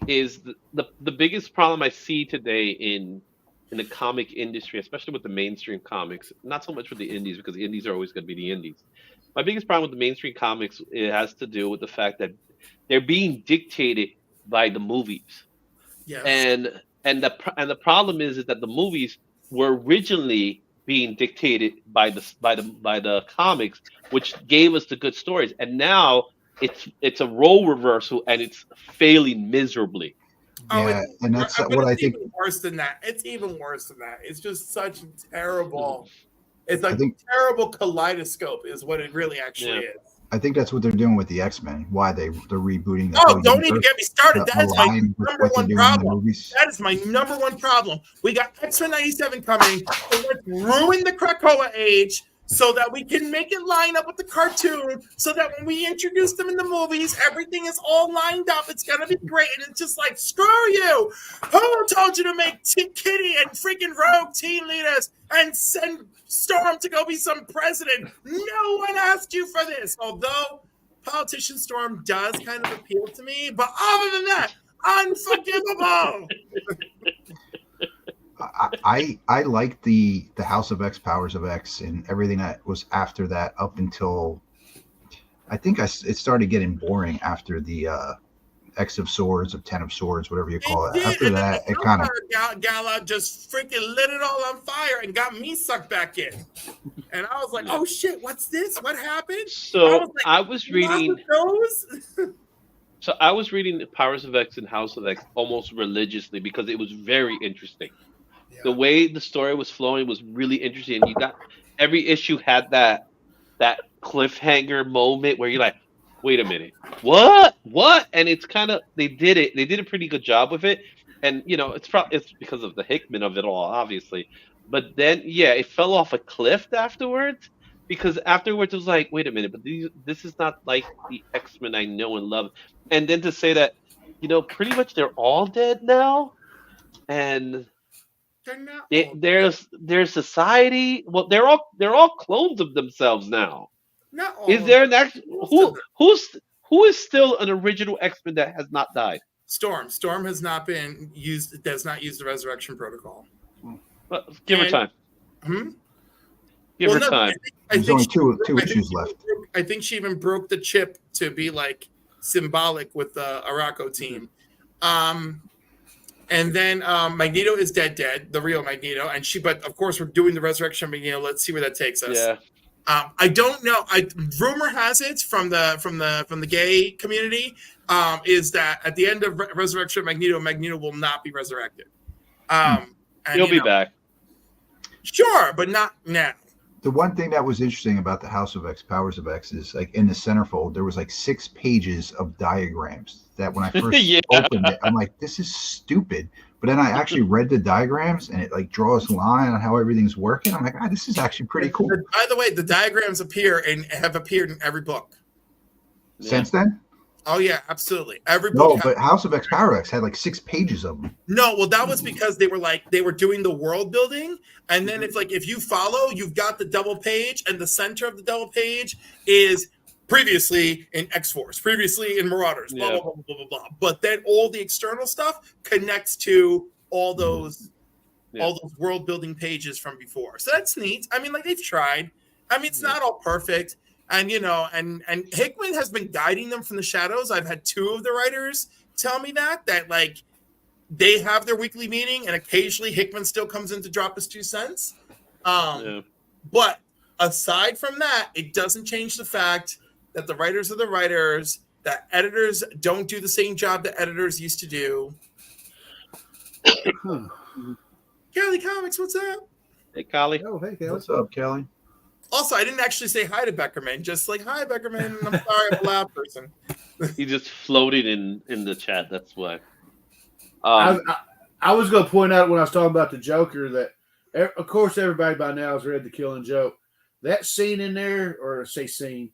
is the biggest problem I see today in in the comic industry, especially with the mainstream comics, not so much with the indies, because the indies are always going to be the indies. My biggest problem with the mainstream comics, it has to do with the fact that they're being dictated by the movies. Yes. And the problem is that the movies were originally being dictated by the comics, which gave us the good stories, and now it's a role reversal, and it's failing miserably. Yeah, and that's what I think. Even worse than that. It's even worse than that. It's just such a terrible. It's like I think, terrible kaleidoscope is what it really actually is. I think that's what they're doing with the X-Men. Why they're rebooting the Oh, don't even get me started. That is my number one problem. Movies. That is my number one problem. We got X-Men 97 coming. So let's ruin the Krakoa age so that we can make it line up with the cartoon, so that when we introduce them in the movies, everything is all lined up. It's gonna be great, and it's just like, screw you! Who told you to make Kitty and freaking Rogue teen leaders and send Storm to go be some president? No one asked you for this. Although Politician Storm does kind of appeal to me, but other than that, unforgivable. I like the House of X, Powers of X, and everything that was after that up until I think it started getting boring after the X of Swords, of Ten of Swords, whatever you call it. After that, it kind of Gala just freaking lit it all on fire and got me sucked back in. And I was like, "Oh shit, what's this? What happened?" So I was reading. Those? So I was reading Powers of X and House of X almost religiously because it was very interesting. Yeah. The way the story was flowing was really interesting. And you got every issue had that cliffhanger moment where you're like, wait a minute, what? And it's kind of they did a pretty good job with it. And you know, it's because of the Hickman of it all, obviously. But then it fell off a cliff afterwards. Because afterwards it was like, wait a minute, but this is not like the X-Men I know and love. And then to say that, you know, pretty much they're all dead now, and their society. Well, they're all clones of themselves now. Not all. Is there an who is still an original X-Men that has not died? Storm. Storm has not been used. Does not use the resurrection protocol. But give her time. Give her time. There's only two issues left. I think she even broke the chip to be like symbolic with the Araco team. And then Magneto is dead, the real Magneto, but of course we're doing the resurrection of Magneto. Let's see where that takes us. Yeah. I don't know. Rumor has it from the gay community is that at the end of Resurrection of Magneto will not be resurrected. He'll be back. Sure, but not now. The one thing that was interesting about the House of X, Powers of X is like in the centerfold, there was like 6 pages of diagrams that when I first opened it, I'm like, this is stupid. But then I actually read the diagrams and it like draws a line on how everything's working. I'm like, this is actually pretty cool. By the way, the diagrams have appeared in every book. Since then? Oh yeah, absolutely. Every book. No, but House of X, Power X had like 6 pages of them. No, well, that was because they were doing the world building, and then it's like if you follow, you've got the double page, and the center of the double page is previously in X-Force, previously in Marauders, blah blah blah blah blah blah. But then all the external stuff connects to all those world building pages from before. So that's neat. I mean, like they've tried. I mean, it's not all perfect. And, you know, and Hickman has been guiding them from the shadows. I've had 2 of the writers tell me that like they have their weekly meeting and occasionally Hickman still comes in to drop his 2 cents. But aside from that, it doesn't change the fact that the writers are the writers, that editors don't do the same job that editors used to do. Kelly Comics, what's up? Hey, Kelly. Oh, hey, Kelly. What's up, Kelly? Also, I didn't actually say hi to Beckerman. Just like, hi, Beckerman. I'm sorry, I'm a loud person. He just floated in the chat. That's why. I was going to point out when I was talking about the Joker that, of course, everybody by now has read The Killing Joke. That scene in there, or say scene,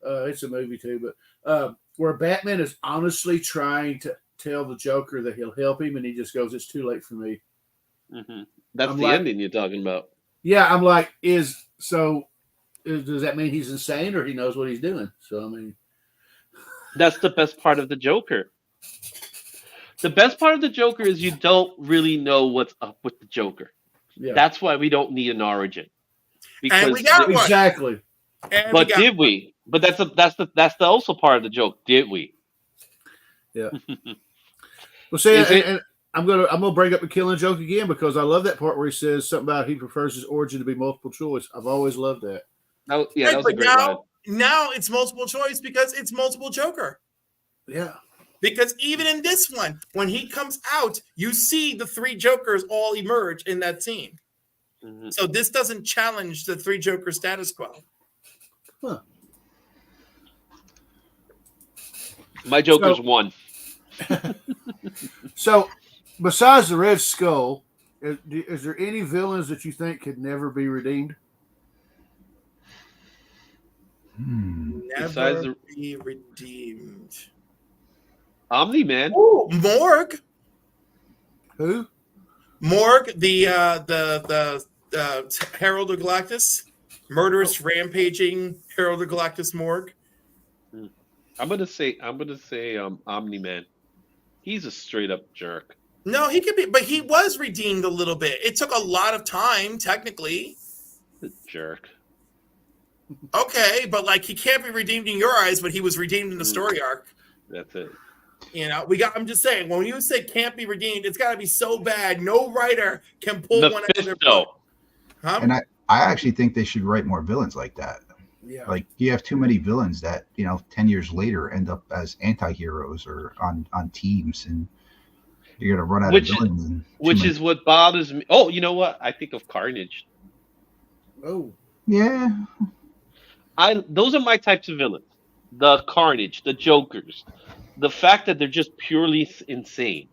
it's a movie too, but where Batman is honestly trying to tell the Joker that he'll help him, and he just goes, "It's too late for me." Mm-hmm. That's the ending you're talking about. Yeah, I'm like, does that mean he's insane or he knows what he's doing? So, I mean, that's the best part of the Joker. The best part of the Joker is you don't really know what's up with the Joker. That's why we don't need an origin. Because and we got one. Exactly. And but did we? But that's the also part of the joke. Did we? Yeah. Well, see, and I'm gonna bring up the Killing Joke again because I love that part where he says something about he prefers his origin to be multiple choice. I've always loved that. That was a great line. Now it's multiple choice because it's multiple Joker. Yeah. Because even in this one, when he comes out, you see the 3 Jokers all emerge in that scene. Mm-hmm. So this doesn't challenge the 3 Joker status quo. Huh. My Joker's 1. So, besides the Red Skull, is there any villains that you think could never be redeemed? Never be redeemed. Omni-Man. Oh, Morg. Who? Morg, the Herald of Galactus, murderous, rampaging Herald of Galactus Morg. I'm gonna say Omni-Man. He's a straight up jerk. No, he could be, but he was redeemed a little bit. It took a lot of time, technically. Jerk. Okay, but like he can't be redeemed in your eyes, but he was redeemed in the story arc. That's it. You know, I'm just saying, when you say can't be redeemed, it's got to be so bad. No writer can pull one out of their book. Huh? And I actually think they should write more villains like that. Yeah. Like you have too many villains that, 10 years later end up as anti-heroes or on teams, and you're going to run out of villains. Which is what bothers me. Oh, you know what? I think of Carnage. Oh. Yeah. Those are my types of villains. The Carnage, the Jokers. The fact that they're just purely insane.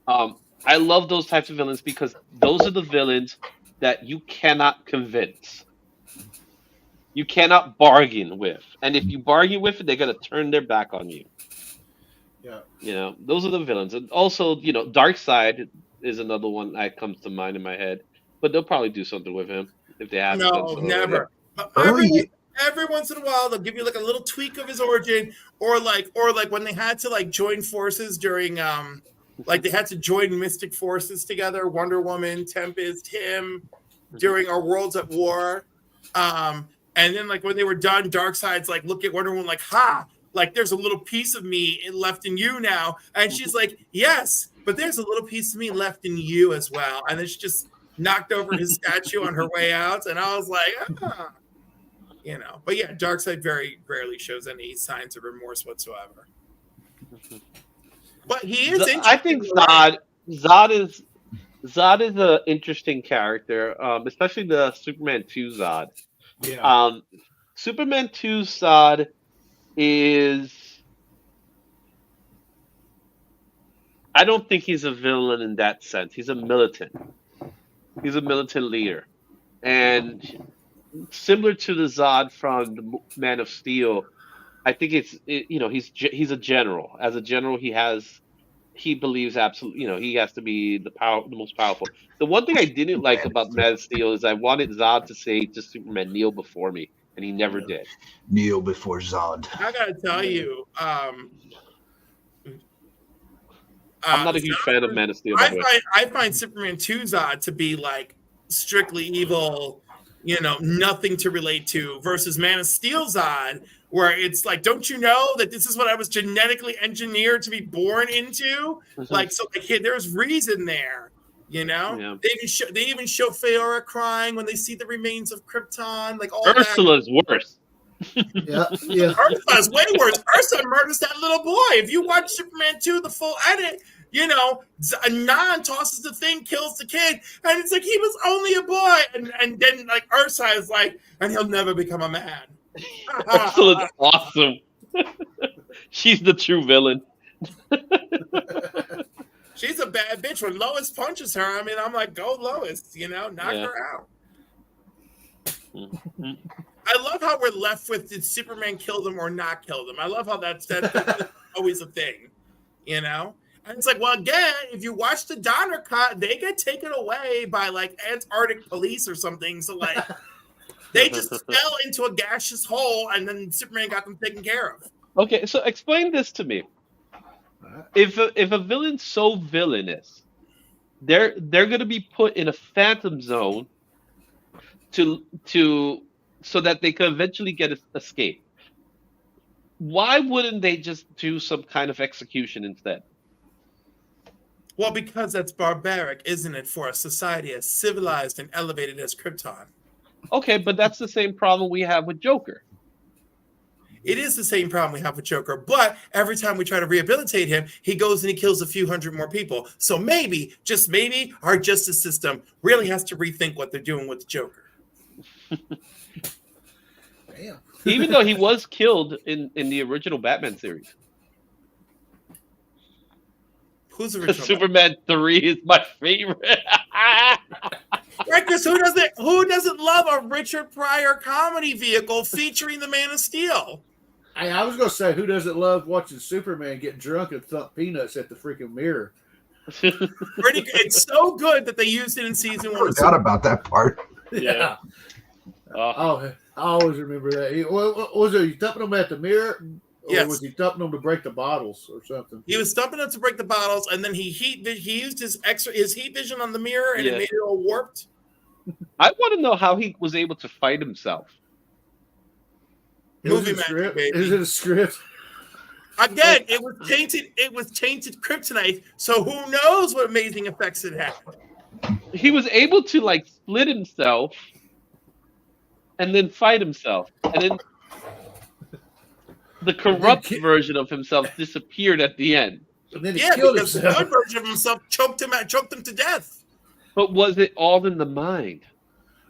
I love those types of villains because those are the villains that you cannot convince. You cannot bargain with. And if you bargain with it, they're going to turn their back on you. Yeah. Those are the villains. And also, Darkseid is another one that comes to mind in my head. But they'll probably do something with him if they have. No, never. Every once in a while, they'll give you like a little tweak of his origin, or like when they had to like join forces during like they had to join Mystic Forces together, Wonder Woman, Tempest, him, during our Worlds at War. And then like when they were done, Darkseid's like, look at Wonder Woman like, ha, like there's a little piece of me left in you now. And she's like, yes, but there's a little piece of me left in you as well. And then she just knocked over his statue on her way out. And I was like, but yeah, Darkseid very rarely shows any signs of remorse whatsoever. But he is interesting. I think Zod is an interesting character, especially the Superman 2 Zod. Yeah. Superman 2 Zod is... I don't think he's a villain in that sense. He's a militant. He's a militant leader. And similar to the Zod from the Man of Steel, I think he's a general. As a general, he believes absolutely, he has to be the most powerful. The one thing I didn't like about Man of Steel is I wanted Zod to say to Superman, kneel before me, and he never did. Kneel before Zod. I gotta tell you, I'm not a huge fan of Man of Steel. I find Superman 2 Zod to be like strictly evil, nothing to relate to, versus Man of Steel Zod, where it's like, don't you know that this is what I was genetically engineered to be born into? Like, so like, there's reason there, Yeah. They even show Feora crying when they see the remains of Krypton, like all Ursula's worse. Yeah. Ursula's way worse. Ursula murders that little boy. If you watch Superman 2, the full edit, Anon tosses the thing, kills the kid, and it's like he was only a boy, and then like Ursula is like, and he'll never become a man. Ursula's awesome. She's the true villain. She's a bad bitch. When Lois punches her, I mean, I'm like, go Lois, knock her out. I love how we're left with, did Superman kill them or not kill them? I love how that's always a thing, And it's like, well, again, if you watch the Donner cut, they get taken away by like Antarctic police or something. So like, they just fell into a gaseous hole, and then Superman got them taken care of. Okay, so explain this to me. If a villain's so villainous they're going to be put in a phantom zone so that they could eventually get escape. Why wouldn't they just do some kind of execution instead? Well, because that's barbaric, isn't it, for a society as civilized and elevated as Krypton? Okay, but that's the same problem we have with Joker. It is the same problem we have with Joker, but every time we try to rehabilitate him, he goes and he kills a few hundred more people. So maybe, just maybe, our justice system really has to rethink what they're doing with the Joker. Damn. Even though he was killed in the original Batman series. Who's the original? Superman 3 is my favorite. Right, because who doesn't love a Richard Pryor comedy vehicle featuring the Man of Steel? I was going to say, who doesn't love watching Superman get drunk and thump peanuts at the freaking mirror? Pretty good. It's so good that they used it in season 1. I forgot about that part. Yeah. Oh, I always remember that. What was it? You thumping them at the mirror? Or Yes. was he thumping them to break the bottles or something? He was thumping them to break the bottles, and then he used his heat vision on the mirror, and it made it all warped. I want to know how he was able to fight himself. Movie magic, baby. Is it a script? Again, it was tainted. It was tainted kryptonite. So who knows what amazing effects it had? He was able to like split himself and then fight himself, and then the corrupt version of himself disappeared at the end. And then he Yeah, killed because the himself. good version of himself choked him to death. But was it all in the mind?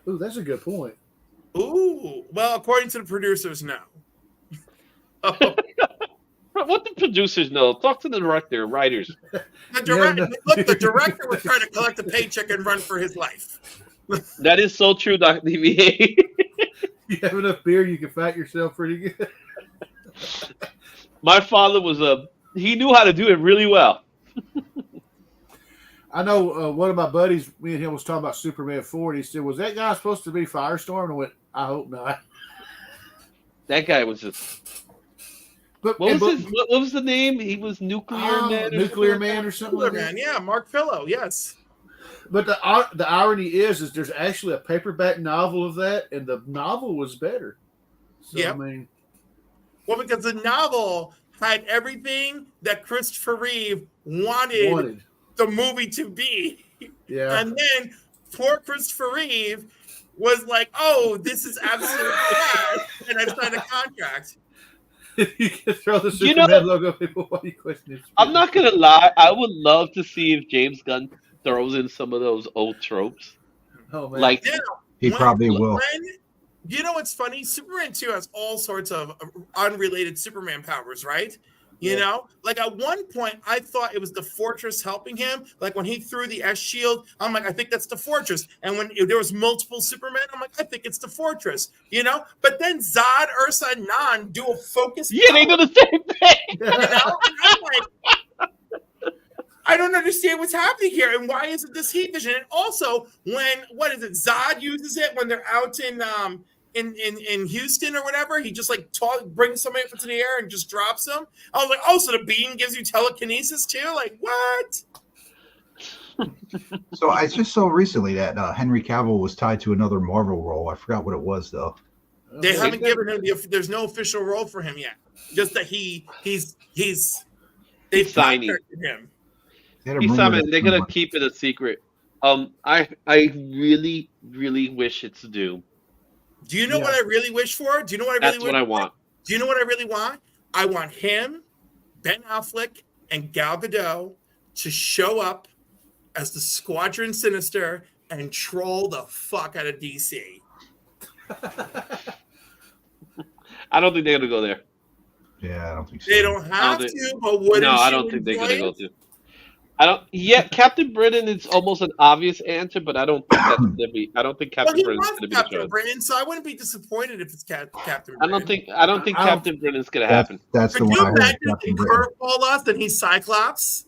Ooh, that's a good point. Ooh, well, according to the producers, no. What the producers know? Talk to the director, writers. The director was trying to collect a paycheck and run for his life. That is so true, Dr. DVA. You have enough beer, you can fight yourself pretty good. My father he knew how to do it really well. I know one of my buddies, me and him was talking about Superman 4, and he said, was that guy supposed to be Firestorm? And I went, I hope not. That guy was just... What was the name? He was Nuclear Man? Nuclear Man or something like that? Yeah, Mark Pillow, yes. But the irony is there's actually a paperback novel of that, and the novel was better. So, Yeah. I mean... Well, because the novel had everything that Christopher Reeve wanted the movie to be. Yeah. And then poor Christopher Reeve was like, oh, this is absolutely bad. And I signed a contract. You can throw the Superman logo. People, why you question it? I'm not going to lie. I would love to see if James Gunn throws in some of those old tropes. Oh, man. Like, he probably will. You know what's funny? Superman 2 has all sorts of unrelated Superman powers, right? You know? Like at one point, I thought it was the Fortress helping him. Like when he threw the S shield, I'm like, I think that's the Fortress. And when there was multiple Supermen, I'm like, I think it's the Fortress. You know? But then Zod, Ursa, and Nan do a focus. Yeah, they do the same thing. You know? And I'm like, I don't understand what's happening here, and why isn't this heat vision? And also, Zod uses it when they're out in Houston or whatever. He just like brings somebody up into the air and just drops them. I was like, oh, so the beam gives you telekinesis too? Like what? So I just saw recently that Henry Cavill was tied to another Marvel role. I forgot what it was though. They haven't given him there's no official role for him yet. Just that they've signing him. He's signing. They're gonna keep it a secret. I really, really wish it's Doom. Do you know what I really wish for? Do you know what I really That's what I want. Do you know what I really want? I want him, Ben Affleck, and Gal Gadot to show up as the Squadron Sinister and troll the fuck out of DC. I don't think they're gonna go there. Yeah, I don't think so. They don't have to, but wouldn't you? No, I don't think they're gonna go to. I don't. Yeah, Captain Britain is almost an obvious answer, but I don't think that's gonna be. I don't think Captain Britain's gonna be Captain Britain, so I wouldn't be disappointed if it's Captain Britain. I don't think Captain Britain's gonna happen. That's the one. Could you imagine if he curveball us and he's Cyclops?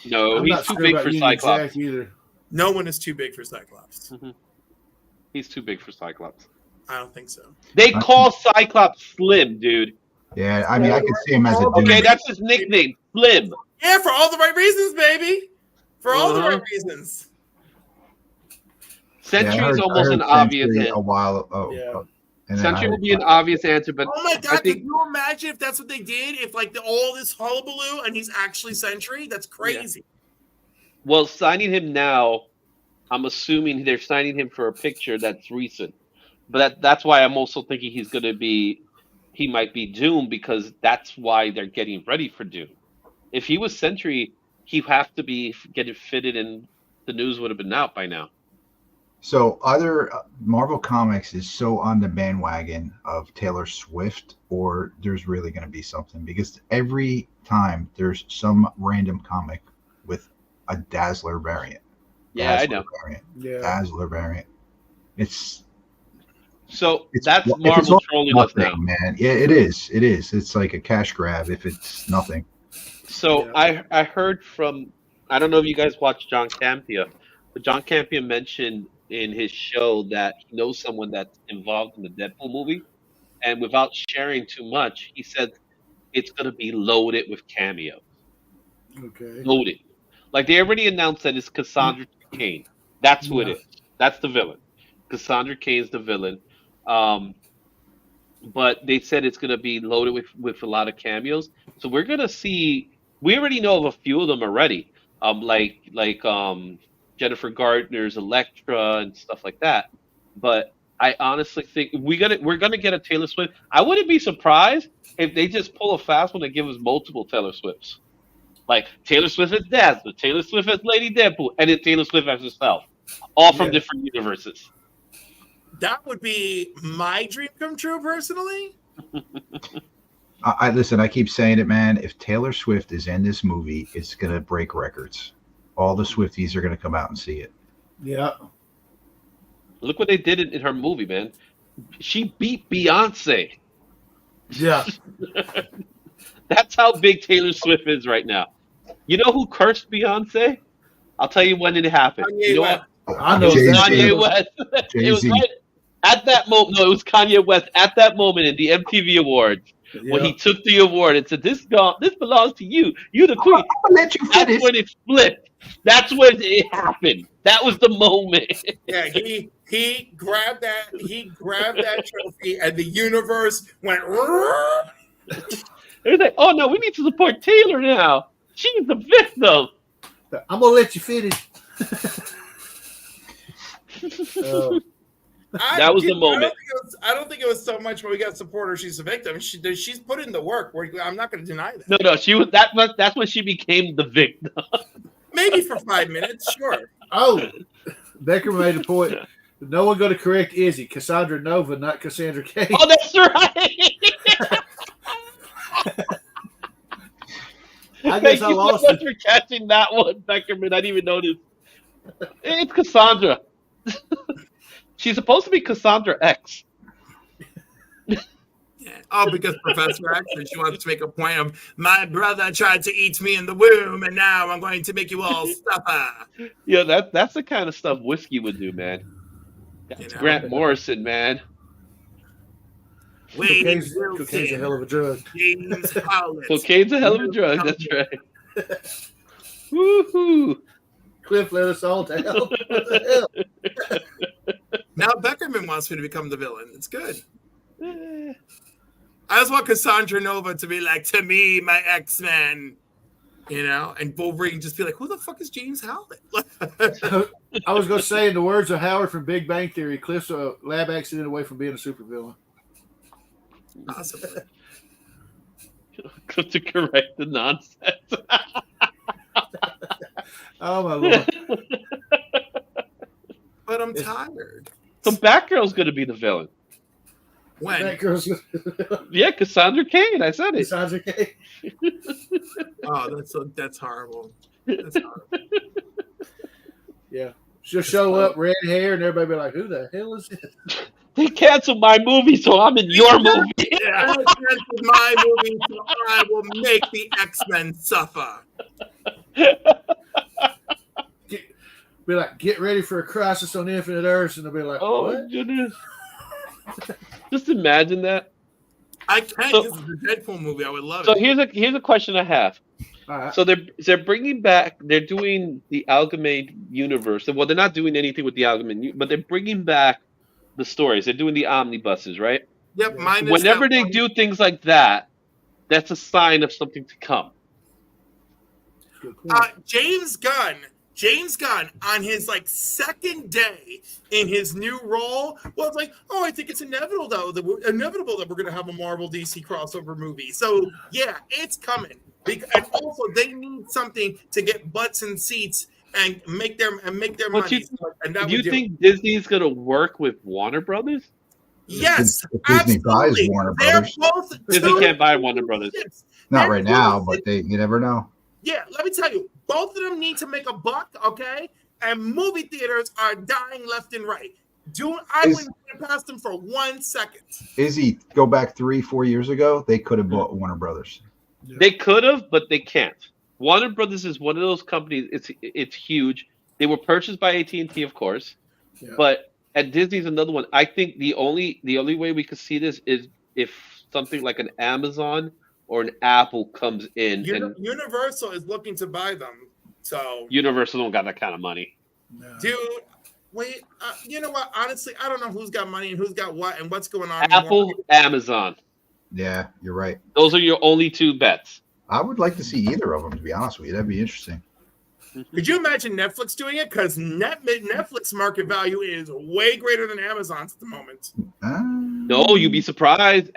No, he's too big for Cyclops. Either. No one is too big for Cyclops. Mm-hmm. He's too big for Cyclops. I don't think so. They call Cyclops Slim, dude. Yeah, I mean, I could see him as a dude. Okay, that's his nickname, Slim. Yeah, for all the right reasons, baby. for all the right reasons. Sentry is almost an obvious answer. A while. Sentry will be an obvious answer, but oh my god, can you imagine if that's what they did? If like all this hullabaloo and he's actually Sentry? That's crazy. Yeah. Well, signing him now, I'm assuming they're signing him for a picture that's recent, but that's why I'm also thinking he might be Doom, because that's why they're getting ready for Doom. If he was Sentry, he'd have to be getting fitted, and the news would have been out by now. So either Marvel Comics is so on the bandwagon of Taylor Swift, or there's really going to be something, because every time there's some random comic with a Dazzler variant. Yeah, I know. Dazzler variant. It's that's Marvel trolling us now, man. Yeah, it is. It is. It's like a cash grab if it's nothing. So I heard from, I don't know if you guys watch John Campea, but John Campea mentioned in his show that he knows someone that's involved in the Deadpool movie, and without sharing too much, he said it's going to be loaded with cameos. Okay. Loaded. Like, they already announced that it's Cassandra Cain. That's who it is. That's the villain. Cassandra Cain's the villain. But they said it's going to be loaded with a lot of cameos. So we're going to see, we already know of a few of them already. Like Jennifer Gardner's Elektra and stuff like that. But I honestly think we're gonna get a Taylor Swift. I wouldn't be surprised if they just pull a fast one and give us multiple Taylor Swifts. Like Taylor Swift as Dazzler, Taylor Swift as Lady Deadpool, and then Taylor Swift as herself. All from different universes. That would be my dream come true, personally. I listen, I keep saying it, man. If Taylor Swift is in this movie, it's gonna break records. All the Swifties are going to come out and see it. Yeah. Look what they did in her movie, man. She beat Beyonce. Yeah. That's how big Taylor Swift is right now. You know who cursed Beyonce? I'll tell you when it happened. You know what? I know Kanye West. It was right at that moment. No, it was Kanye West at that moment in the MTV Awards. When he took the award and said, "This belongs to you. You the queen." Let you finish. That's when it flipped. That's when it happened. That was the moment. Yeah, he grabbed that. He grabbed that trophy, and the universe went. It was like, "Oh no, we need to support Taylor now. She's the victim." I'm gonna let you finish. That was the moment. I don't think it was so much when we got to support her. She's a victim. She's put in the work. I'm not going to deny that. No, she was. That's when she became the victim. Maybe for 5 minutes, sure. Oh, Becker made a point. No one going to correct Izzy. Cassandra Nova, not Cassandra Cain. Oh, that's right. I guess I lost it. For catching that one, Beckerman. I didn't even notice. It's Cassandra. She's supposed to be Cassandra X. Oh, because Professor X, and she wants to make a point of, my brother tried to eat me in the womb, and now I'm going to make you all suffer. Yeah, that's the kind of stuff whiskey would do, man. That's Grant Morrison, man. Cocaine's a hell of a drug. Cocaine's a hell of a drug, that's right. Woohoo! Cliff let us all down. What the hell? Now Beckerman wants me to become the villain. It's good. I just want Cassandra Nova to be like, to me, my X-Men, and Wolverine just be like, who the fuck is James Howlett? I was going to say, in the words of Howard from Big Bang Theory, Cliff's a lab accident away from being a supervillain. Possibly. To correct the nonsense. Oh, my Lord. But I'm tired. So Batgirl's going to be the villain. When? Yeah, Cassandra Cain. I said it. Cassandra Cain. Oh, that's horrible. That's horrible. Yeah. She'll show up, red hair, and everybody be like, who the hell is this? They canceled my movie, so I'm in your movie. Yeah, they canceled my movie, so I will make the X-Men suffer. Be like, get ready for a crisis on Infinite Earths, and they'll be like, oh, what? Goodness. Just imagine that. I can't. This is a Deadpool movie. I would love it. So here's a question I have. So they're bringing back. They're doing the Amalgamate universe. Well, they're not doing anything with the Amalgamate, but they're bringing back the stories. They're doing the omnibuses, right? Yep. Whenever they do things like that, that's a sign of something to come. James Gunn on his second day in his new role was like, oh, I think it's inevitable that we're going to have a Marvel DC crossover movie. So yeah, it's coming. And also they need something to get butts and seats and make their money. Do you think Disney's going to work with Warner Brothers? Yes, if Disney buys absolutely. Warner Brothers. Disney can't buy Warner Brothers. Not right now, but you never know. Yeah, let me tell you, both of them need to make a buck, okay? And movie theaters are dying left and right. I wouldn't put it past them for 1 second. Go back 3-4 years ago, they could have bought Warner Brothers. Yeah. They could have, but they can't. Warner Brothers is one of those companies. It's huge. They were purchased by AT&T, of course, but at Disney's another one. I think the only way we could see this is if something like an Amazon or an Apple comes in. Universal is looking to buy them. So Universal don't got that kind of money. No. Dude, wait. You know what? Honestly, I don't know who's got money and who's got what and what's going on. Apple, Amazon. Yeah, you're right. Those are your only two bets. I would like to see either of them, to be honest with you. That'd be interesting. Could you imagine Netflix doing it? Because Netflix market value is way greater than Amazon's at the moment. No, you'd be surprised.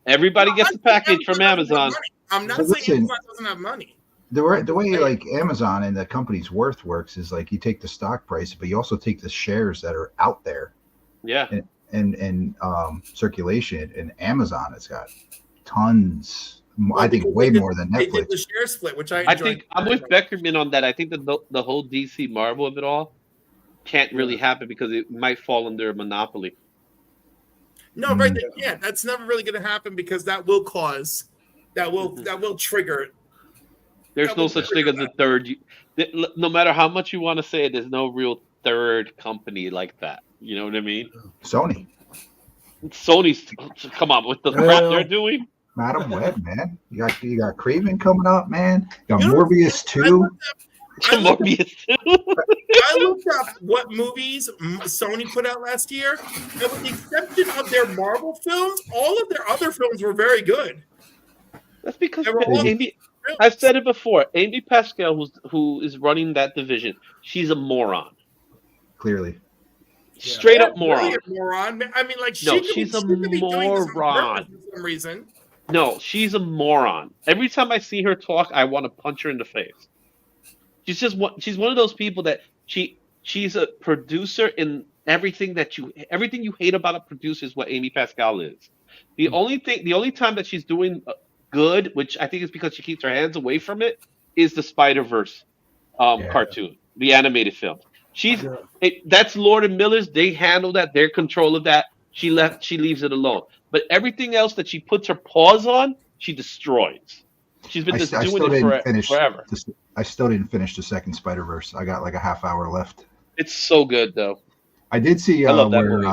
Everybody gets a package from Amazon. I'm not saying Amazon doesn't have money. The way Amazon and the company's worth works is you take the stock price, but you also take the shares that are out there. Yeah. And circulation. And Amazon has got tons. I think way more than Netflix. They did the share split, which I think I'm with Beckerman on that. I think that the whole DC Marvel of it all can't really happen because it might fall under a monopoly. No, right? Yeah, that's never really going to happen because that will trigger. There's no such thing as a third. No matter how much you want to say it, there's no real third company like that. You know what I mean? Sony's come on with the crap they're doing. Madam Web, man. You got Craven coming up, man. You got Morbius 2. Morbius 2. I looked up what movies Sony put out last year, and with the exception of their Marvel films, all of their other films were very good. That's because I've said it before. Amy Pascal, who is running that division, she's a moron. Clearly. Straight up moron. Really a moron. I mean, she's a moron. For some reason. No, she's a moron. Every time I see her talk, I want to punch her in the face. She's one of those people that she's a producer in everything you hate about a producer is what Amy Pascal is. The only time that she's doing good, which I think is because she keeps her hands away from it, is the Spider-Verse cartoon, the animated film. That's Lord and Miller's. They handle that. They're control of that. She leaves it alone. But everything else that she puts her paws on, she destroys. She's been doing it forever. I still didn't finish the second Spider-Verse. I got a half hour left. It's so good, though. I did see I love that where movie.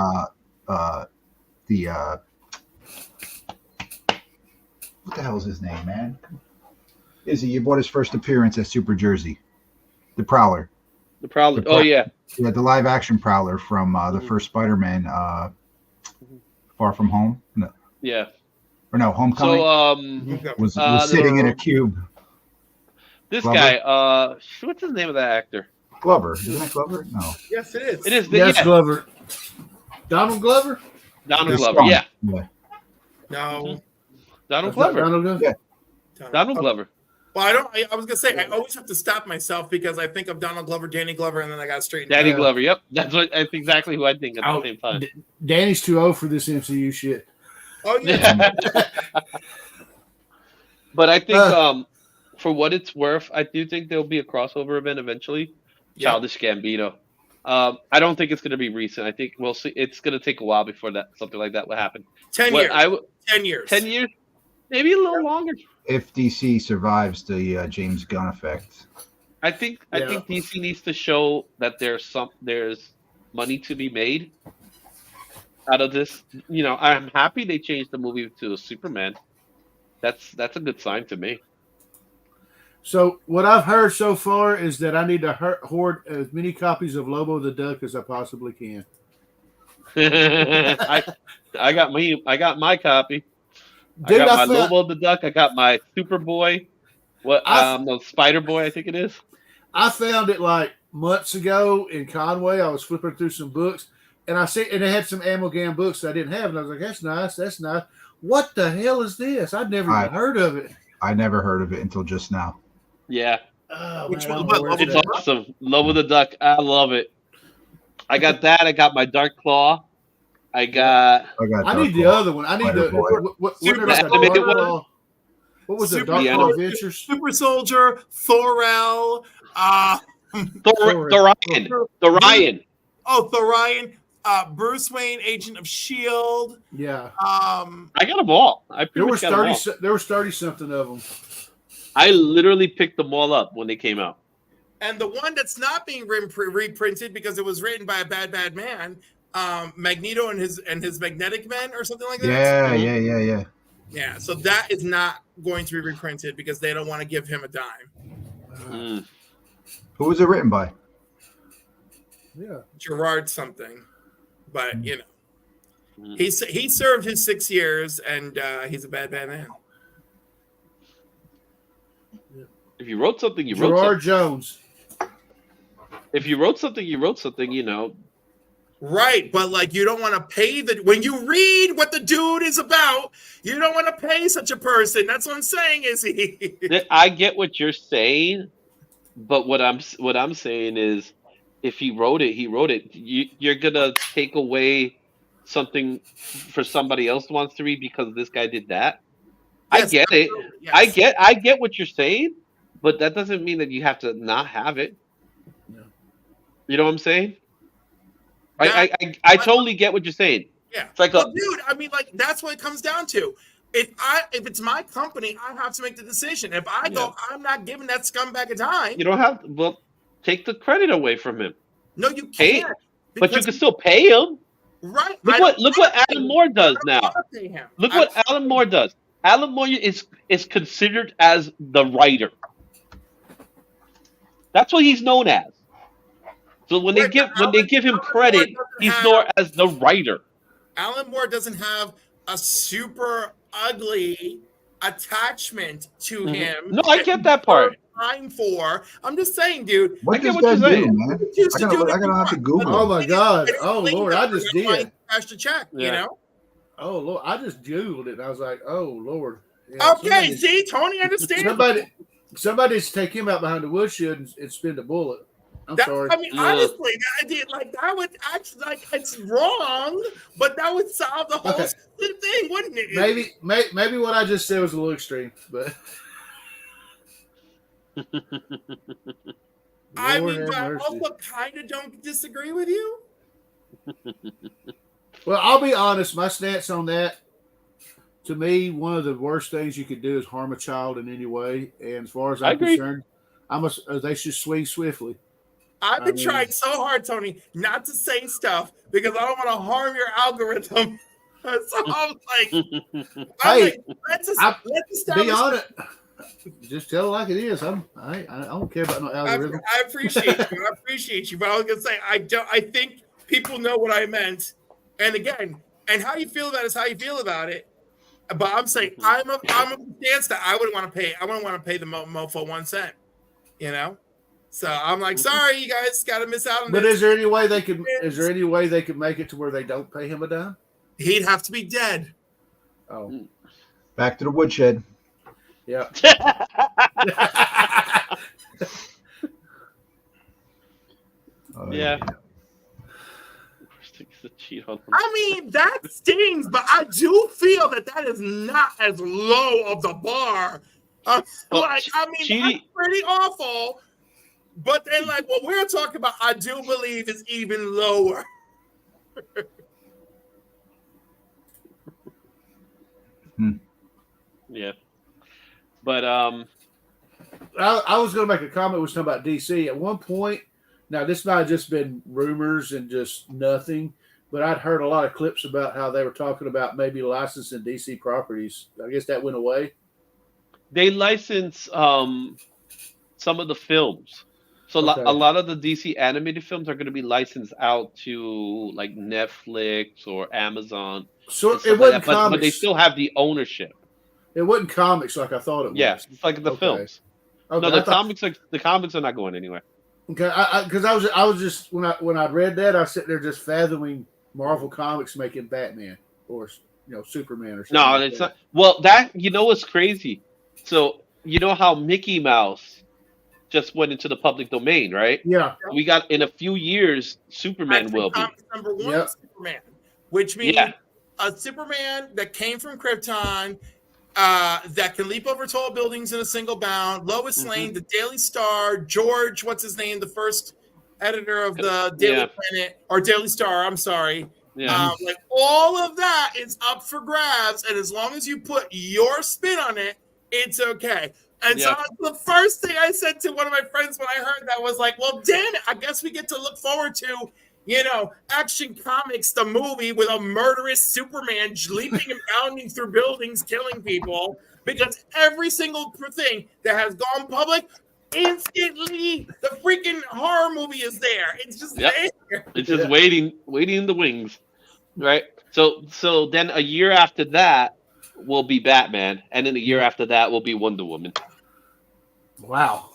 What the hell is his name, man? You bought his first appearance at Super Jersey. The Prowler. The Prowler. Oh, yeah. Yeah, the live action Prowler from the first Spider-Man, Far From Home. No. Yeah. Or no, Homecoming. So was sitting in a cube. This Glover? Guy, what's the name of that actor? Glover. Isn't it Glover? No. Yes, it is. It is. Yes, Glover. Donald Glover? Donald Glover, yeah. No. Donald Glover. Donald Glover? Yeah. Donald Glover. Well, I was gonna say I always have to stop myself because I think of Donald Glover, Danny Glover, and then I got straight. Danny Glover. Yep, that's exactly who I think at the same time. Danny's too old for this MCU shit. Oh yeah. But I think, for what it's worth, I do think there'll be a crossover event eventually. Yeah. Childish Gambino. I don't think it's going to be recent. I think we'll see. It's going to take a while before something like that will happen. 10 years. 10 years. 10 years. Maybe a little longer. If DC survives the James Gunn effect, I think DC needs to show that there's money to be made out of this. I'm happy they changed the movie to a Superman. That's a good sign to me. So what I've heard so far is that I need to hoard as many copies of Lobo the Duck as I possibly can. I got my copy. Dude, I got my Lobo the Duck. I got my Superboy. No, Spider Boy, I think it is. I found it like months ago in Conway. I was flipping through some books, and they had some Amalgam books that I didn't have, and I was like, "That's nice. That's nice. What the hell is this? I'd never even heard of it." I never heard of it until just now. Yeah. Oh, Which man, one? It's awesome. Lobo the Duck. I love it. I got that. I got my Dark Claw. I need the other one. I need the what was the Dark Claw Adventures? Super Soldier, Thorel, Thorian. Oh, Thorian. Bruce Wayne, Agent of S.H.I.E.L.D. Yeah. I got them all. There was 30 something of them. I literally picked them all up when they came out. And the one that's not being reprinted because it was written by a bad man, Magneto and his Magnetic Men or something like that. Yeah. Yeah, so that is not going to be reprinted because they don't want to give him a dime. Who was it written by? Yeah, Gerard something, but he served his 6 years and he's a bad man. If you wrote something, you Gerard wrote something. Jones. If you wrote something, you wrote something. Right, but like you don't want to pay when you read what the dude is about, you don't want to pay such a person. That's what I'm saying. I get what you're saying, but what I'm saying is, if he wrote it, he wrote it. You're gonna take away something for somebody else who wants to read because this guy did that. Yes, I get it. Yes. I get what you're saying, but that doesn't mean that you have to not have it. No. You know what I'm saying? I totally get what you're saying. Yeah. It's like dude, I mean, like that's what it comes down to. If it's my company, I have to make the decision. If I go, I'm not giving that scumbag a dime. You don't have to. Well, take the credit away from him. No, you can't. But you can still pay him. Right. Look what Alan Moore does now. Look what Alan Moore does. Alan Moore is considered as the writer. That's what he's known as. So when they give him credit, he's known as the writer. Alan Moore doesn't have a super ugly attachment to him. No, I get that part. I'm just saying, dude. What does that do, man? I gotta have to Google. Oh my God! Oh Lord, I just did. Cash to check, Oh Lord, I just Googled it and I was like, oh Lord. Yeah, okay, see, Tony understands. Somebody's take him out behind the woodshed and spin the bullet. I'm sorry. I mean, honestly, that would actually it's wrong, but that would solve the whole thing, wouldn't it? Maybe what I just said was a little extreme, but I mean, but I also kind of don't disagree with you. Well, I'll be honest. My stance on that, to me, one of the worst things you could do is harm a child in any way. And as far as I'm concerned, they should swing swiftly. I've been trying so hard, Tony, not to say stuff because I don't want to harm your algorithm. So I'm like, let's be honest. Just tell it like it is. I don't care about no algorithm. I appreciate you. But I was gonna say I think people know what I meant. And again, and how you feel about it is how you feel about it. But I'm saying I'm a stance that I wouldn't want to pay. I wouldn't want to pay the mofo 1 cent. So I'm like, sorry, you guys got to miss out on this. But is there any way they could? Is there any way they could make it to where they don't pay him a dime? He'd have to be dead. Oh, back to the woodshed. Yeah. Yeah. I mean, that stings, but I do feel that is not as low of the bar. That's pretty awful. But then, like, what we're talking about, I do believe is even lower. Yeah. But I was going to make a comment with something about DC. At one point, now this might have just been rumors and just nothing, but I'd heard a lot of clips about how they were talking about maybe licensing DC properties. I guess that went away. They license some of the films. So Okay. a lot of the DC animated films are going to be licensed out to like Netflix or Amazon. So and it stuff wasn't like that, but they comics. still have the ownership. It wasn't comics like I thought it was. Yeah, it's like the Okay. films. Okay, No, the I thought- comics are not going anywhere. Okay, because I was just when I read that, I was sitting there just fathoming Marvel Comics making Batman or Superman or something. No, like it's that. not. Well, that what's crazy. So you know how Mickey Mouse just went into the public domain, right? Yeah. We got in a few years, Superman Action will be. Comics number 1 Yep. Superman, which means Yeah. a Superman that came from Krypton, that can leap over tall buildings in a single bound. Lois Lane, the Daily Star, George, what's his name, the first editor of the Daily Planet or Daily Star. I'm sorry. Yeah. Like all of that is up for grabs, and as long as you put your spin on it, it's okay. And so the first thing I said to one of my friends when I heard that was like, well, damn it, I guess we get to look forward to, Action Comics, the movie with a murderous Superman leaping and bounding through buildings, killing people, because every single thing that has gone public, instantly, the freaking horror movie is there. It's just there. It's just waiting in the wings, right? So then a year after that will be Batman, and then a year after that will be Wonder Woman. Wow.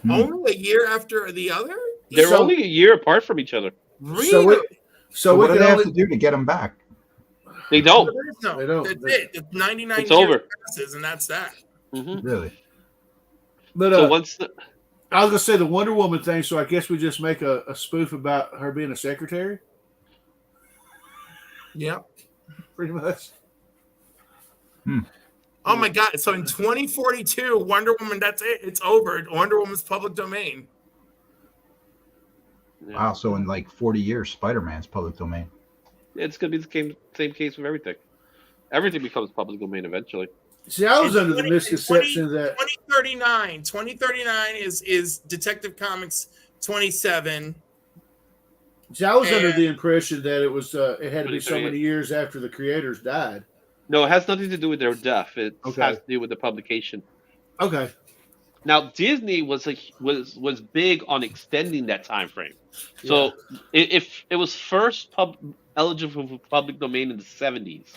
Only a year after the other? They're only a year apart from each other. Really? So what do they have to do to get them back? They don't. No, They don't. that's it. It's 99 It's years over. passes, and that's that. Really? But So once I was gonna say the Wonder Woman thing, so I guess we just make a spoof about her being a secretary. Yeah. Pretty much. Oh my God! So in 2042, Wonder Woman, that's it. It's over. Wonder Woman's public domain. Wow. So in like 40 years, Spider-Man's public domain. it's gonna be the same case with everything. Everything becomes public domain eventually. See, I was In under the 20 misconception that 2039 is Detective Comics 27. See, I was under the impression that it was it had to be so 2038. many years after the creators died. No, it has nothing to do with their death. It Okay. has to do with the publication. Okay. Now Disney was big on extending that time frame. So if it was first eligible for public domain in the 70s,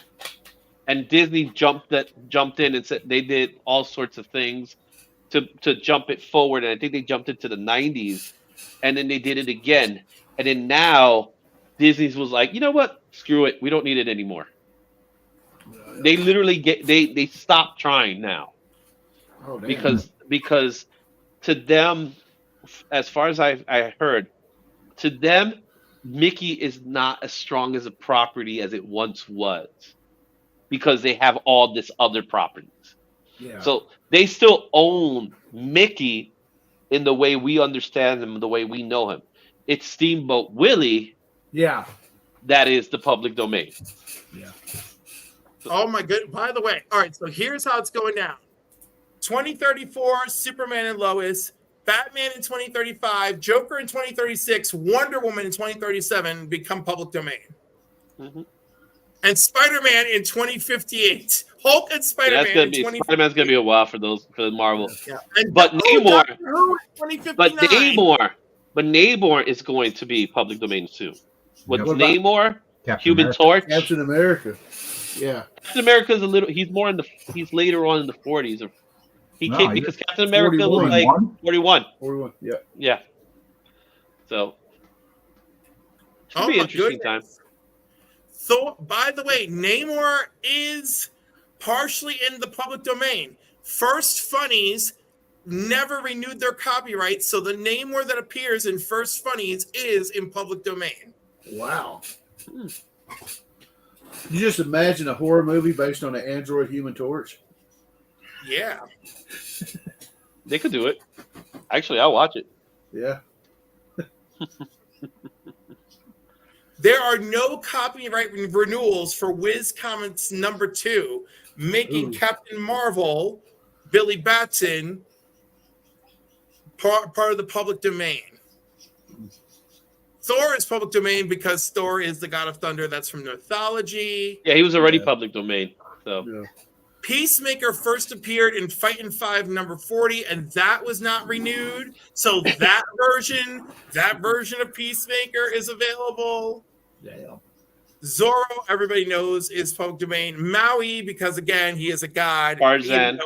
and Disney jumped in and said they did all sorts of things to jump it forward, and I think they jumped into the 90s, and then they did it again, and then now Disney's was like, you know what, screw it, we don't need it anymore. They literally they stopped trying now. Oh, damn. Because to them, as far as I heard, to them, Mickey is not as strong as a property as it once was, because they have all this other properties. Yeah. So they still own Mickey in the way we understand him, the way we know him. It's Steamboat Willie. Yeah. That is the public domain. Yeah. Oh my good. By the way, all right. So here's how it's going down: 2034, Superman and Lois, Batman in 2035, Joker in 2036, Wonder Woman in 2037 become public domain, and Spider-Man in 2058. Hulk and Spider-Man in 2058. Spider-Man's gonna be a while for Marvel. Yeah. And But Namor, Doctor Who in 2059. but Namor is going to be public domain soon. With What about Namor, Captain Human America. Torch, Captain America. Yeah. Captain America's a little. He's later on in the 40s. Or he No, came he's because Captain America was 41. like 41. 41. Yeah. Yeah. So should Oh be an my interesting time. goodness. So, by the way, Namor is partially in the public domain. First Funnies never renewed their copyright, so the Namor that appears in First Funnies is in public domain. Wow. You just imagine a horror movie based on an android Human Torch. Yeah. They could do it. Actually, I'll watch it. Yeah. There are no copyright renewals for Wiz Comics number 2, making Captain Marvel, Billy Batson, part of the public domain. Thor is public domain because Thor is the god of thunder. That's from mythology. Yeah, he was already public domain. So Yeah. Peacemaker first appeared in Fightin' 5 number 40, and that was not renewed. So that version of Peacemaker is available. Damn. Zorro, everybody knows, is public domain. Maui, because again, he is a god. Tarzan.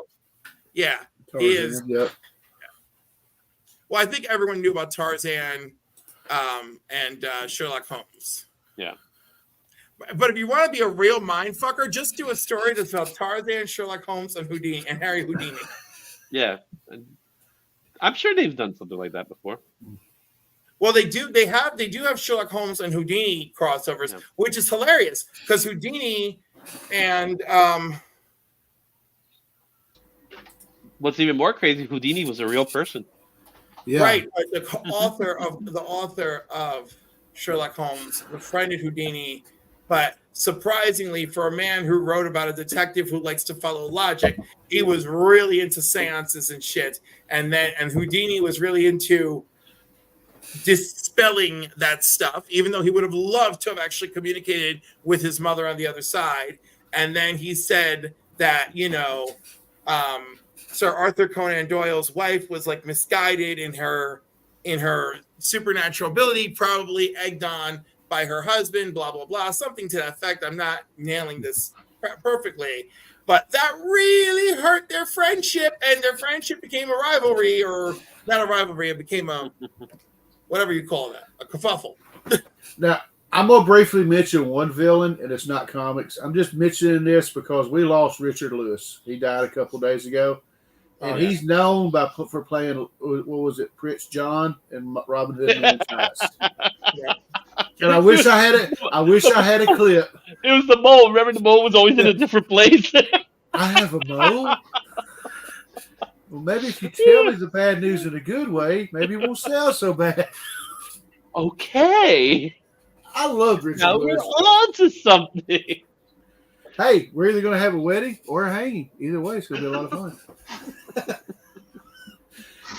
Yeah, he is. Yep. Well, I think everyone knew about Tarzan and Sherlock Holmes. Yeah. But if you want to be a real mind fucker, just do a story that's about Tarzan, Sherlock Holmes, and Houdini and Harry Houdini. Yeah. I'm sure they've done something like that before. Well, they do. They do have Sherlock Holmes and Houdini crossovers, which is hilarious because Houdini and what's even more crazy, Houdini was a real person. Yeah. Right. The author of Sherlock Holmes befriended Houdini, but surprisingly, for a man who wrote about a detective who likes to follow logic, he was really into seances and shit. And Houdini was really into dispelling that stuff, even though he would have loved to have actually communicated with his mother on the other side. And then he said that, Sir Arthur Conan Doyle's wife was like misguided in her supernatural ability, probably egged on by her husband, blah, blah, blah, something to that effect. I'm not nailing this perfectly, but that really hurt their friendship, and their friendship became a rivalry, or not a rivalry, it became a, whatever you call that, a kerfuffle. Now, I'm going to briefly mention one villain, and it's not comics. I'm just mentioning this because we lost Richard Lewis. He died a couple days ago. And he's known for playing, what was it, Prince John and Robin Hood Men in Tights. And I wish I had a clip. It was the mole. Remember, the mole was always in a different place. I have a mole. Well, maybe if you tell me the bad news in a good way, maybe it won't sound so bad. Okay. I love Richard now Lewis. We're on to something. Hey, we're either going to have a wedding or a hanging. Either way, it's going to be a lot of fun.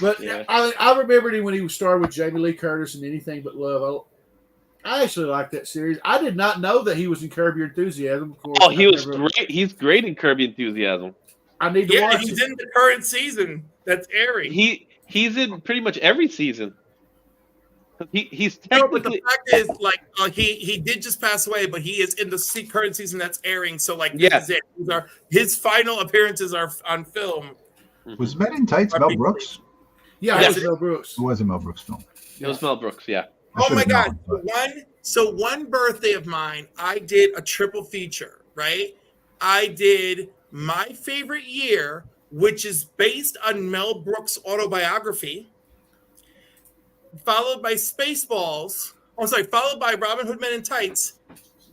But yeah. I remembered him when he started with Jamie Lee Curtis and Anything But Love. I actually like that series. I did not know that he was in Curb Your Enthusiasm. Of course, he was great. He's great in Curb Your Enthusiasm. I need to watch he's it. in the current season that's airing. He's in pretty much every season. He's technically. No, but the fact is, like, he did just pass away, but he is in the current season that's airing. So, like, this is it. His final appearances are on film. Was Men in Tights Mel Brooks? Yeah, it was Mel Brooks. It was a Mel Brooks film. It was Mel Brooks, yeah. Oh my God! One birthday of mine, I did a triple feature. Right, I did My Favorite Year, which is based on Mel Brooks' autobiography, followed by Spaceballs. Oh, sorry, followed by Robin Hood Men in Tights.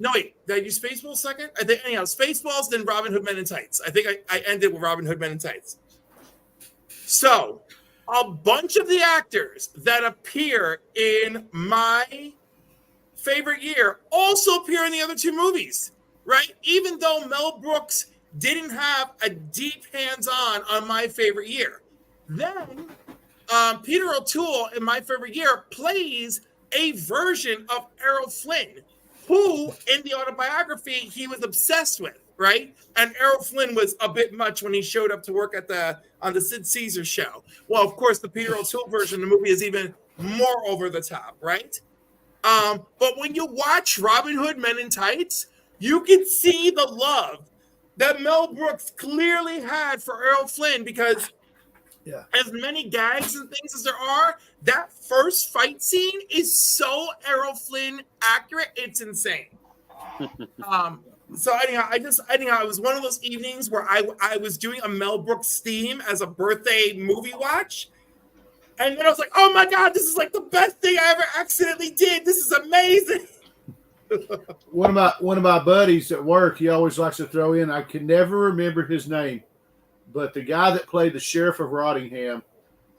No, wait, did I do Spaceballs second? I think anyhow, Spaceballs, then Robin Hood Men in Tights. I think I ended with Robin Hood Men in Tights. So, a bunch of the actors that appear in My Favorite Year also appear in the other two movies, right? Even though Mel Brooks didn't have a deep hands-on My Favorite Year. Then, Peter O'Toole in My Favorite Year plays a version of Errol Flynn, who in the autobiography he was obsessed with, right? And Errol Flynn was a bit much when he showed up to work on the Sid Caesar show. Well, of course, the Peter O'Toole version of the movie is even more over the top, right? But when you watch Robin Hood Men in Tights, you can see the love that Mel Brooks clearly had for Errol Flynn, because as many gags and things as there are, that first fight scene is so Errol Flynn accurate, it's insane. So anyhow, it was one of those evenings where I was doing a Mel Brooks theme as a birthday movie watch. And then I was like, oh my God, this is like the best thing I ever accidentally did. This is amazing. One of my buddies at work, he always likes to throw in, I can never remember his name, but the guy that played the Sheriff of Rottingham,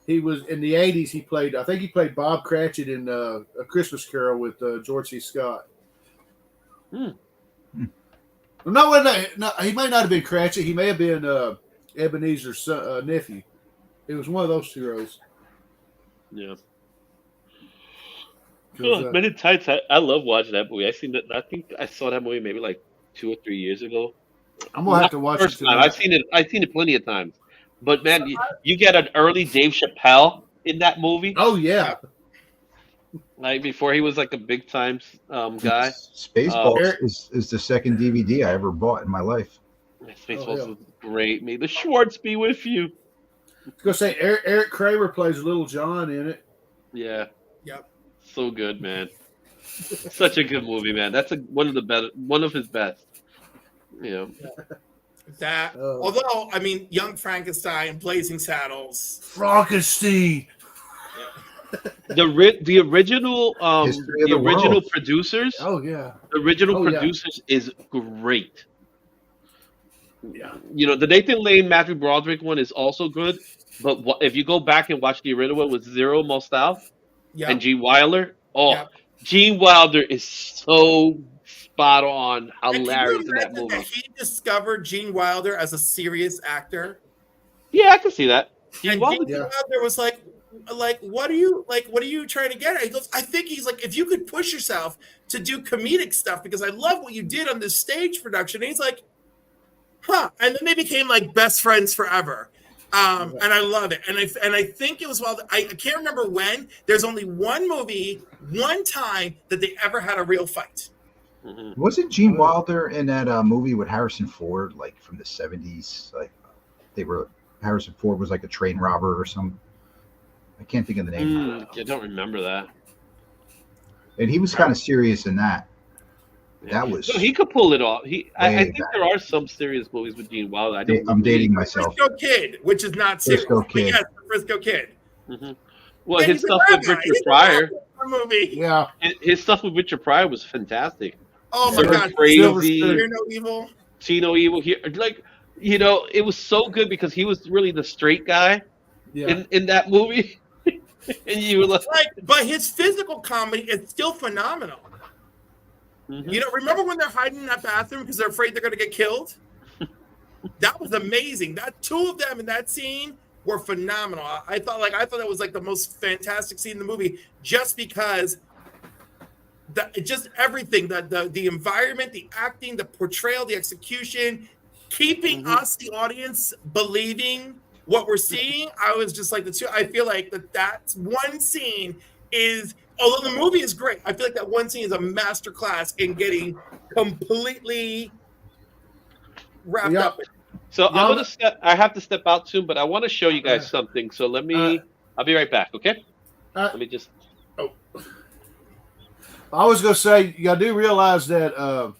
he was in the 80s. I think he played Bob Cratchit in A Christmas Carol with George C. Scott. No, he may not have been Cratchit. He may have been Ebenezer's nephew. It was one of those two roles. Yeah. Men in Tights, I love watching that movie. I think I saw that movie maybe like 2 or 3 years ago. I'm gonna have to watch it First time. tonight. I've seen it plenty of times. But man, you get an early Dave Chappelle in that movie. Oh yeah. Like before he was like a big time guy. Spaceballs is the second DVD I ever bought in my life. Spaceballs was great. May the Schwartz be with you. I was gonna say Eric Kramer plays Little John in it. Yeah. Yep. So good, man. Such a good movie, man. That's one of his best. You know. That although I mean Young Frankenstein, Blazing Saddles. Frankenstein. The original producers. Oh yeah. The original producers is great. Yeah. You know, the Nathan Lane, Matthew Broderick one is also good, but if you go back and watch the original one with Zero Mostal and Gene Wilder, Gene Wilder is so spot on, hilarious in that movie. That he discovered Gene Wilder as a serious actor. Yeah, I can see that. Gene Wilder was like, what are you trying to get at? He goes, I think he's like, if you could push yourself to do comedic stuff, because I love what you did on this stage production. And he's like, huh. And then they became like best friends forever. And I love it. And I think it was I can't remember when. There's only one movie, one time that they ever had a real fight. Mm-hmm. Wasn't Gene Wilder in that movie with Harrison Ford, like from the 70s? Like Harrison Ford was like a train robber or something. I can't think of the name. I don't remember that. And he was kind of serious in that. That was. No, he could pull it off. I think there are some serious movies with Gene Wilder. I'm dating myself. Frisco Kid, which is not serious. Frisco Kid. Yes, Frisco Kid. Mm-hmm. Well, his stuff with Richard Pryor. Movie. Yeah. His stuff with Richard Pryor was fantastic. Oh my God. Crazy. Fear No Evil. See No Evil here. Like, you know, it was so good because he was really the straight guy in that movie. And you were like, but his physical comedy is still phenomenal. Mm-hmm. You know, remember when they're hiding in that bathroom because they're afraid they're going to get killed? That was amazing. That two of them in that scene were phenomenal. I thought that was like the most fantastic scene in the movie, just because just everything, the environment, the acting, the portrayal, the execution, keeping us, the audience, believing what we're seeing. I was just like I feel like that one scene is, although the movie is great, I feel like that one scene is a masterclass in getting completely wrapped up. So I have to step out soon, but I want to show you guys something. So I'll be right back. Okay. Let me just. I was gonna say, you do realize that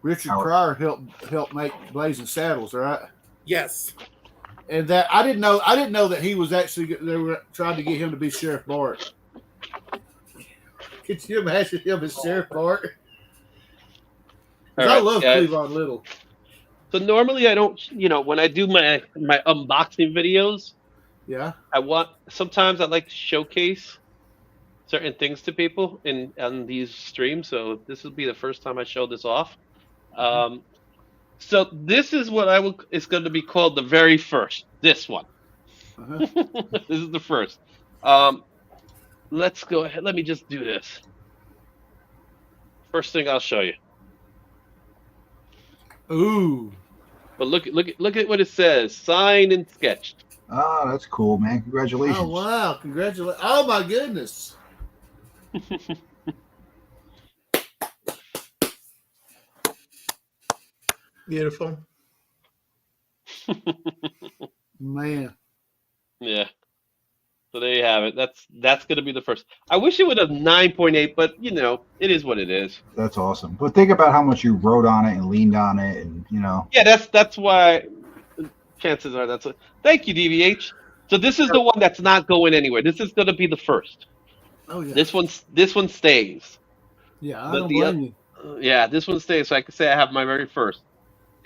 Richard Pryor helped make Blazing Saddles, right? Yes. And that I didn't know that he was actually, they were trying to get him to be Sheriff Bart. Could you imagine him as Sheriff Bart? I love Cleavon Little. So normally I don't, when I do my unboxing videos, sometimes I like to showcase certain things to people on these streams. So this will be the first time I show this off. So this is what it's going to be called the very first. This one. This is the first. Let's go ahead. Let me just do this. First thing I'll show you. Ooh. But look at what it says. Signed and sketched. Oh, that's cool, man. Congratulations. Oh, wow. Congratulations. Oh, my goodness. Beautiful. Man. Yeah. So there you have it. That's going to be the first. I wish it would have 9.8, but it is what it is. That's awesome. But think about how much you wrote on it and leaned on it, and Yeah, that's why. Chances are that's it. Thank you, DVH. So this is the one that's not going anywhere. This is going to be the first. Oh yeah. This one stays. Yeah, I don't blame you. Yeah, this one stays. So I can say I have my very first.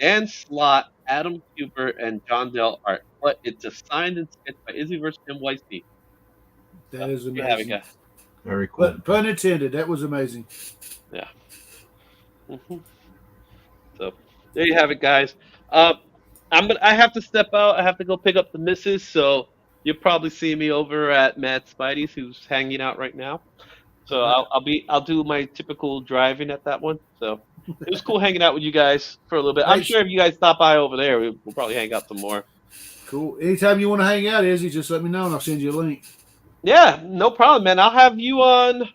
Dan Slott, Adam Cooper, and John Dell art. But it's a signed and sketched by Izzy vs. NYC. That is amazing. Have it, very cool. But pun intended. That was amazing. Yeah. So there you have it, guys. I have to step out. I have to go pick up the missus. So you'll probably see me over at Mad Spidey's, who's hanging out right now. So I'll do my typical driving at that one. So it was cool hanging out with you guys for a little bit. I'm sure if you guys stop by over there, we'll probably hang out some more. Cool. Anytime you want to hang out, Izzy, just let me know and I'll send you a link. Yeah, no problem, man. I'll have you on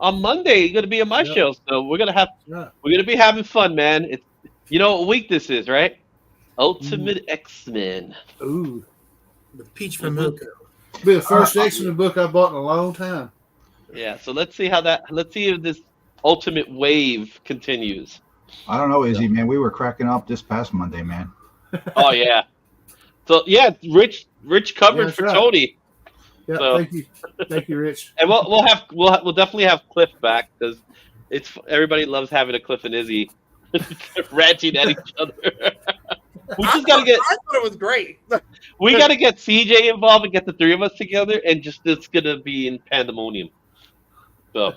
Monday. You're gonna be on my show, so we're gonna be having fun, man. It's what week this is, right? Ultimate X-Men. Ooh. The Peach from Moco. Be the first X-Men book I bought in a long time. Yeah, so let's see if this Ultimate Wave continues. I don't know, Izzy, man. We were cracking up this past Monday, man. Oh yeah. So yeah, Rich covered for Tony. Yeah, so, thank you, Rich. And we'll definitely have Cliff back because everybody loves having a Cliff and Izzy ranting at each other. I thought it was great. We got to get CJ involved and get the three of us together, and it's gonna be in pandemonium. So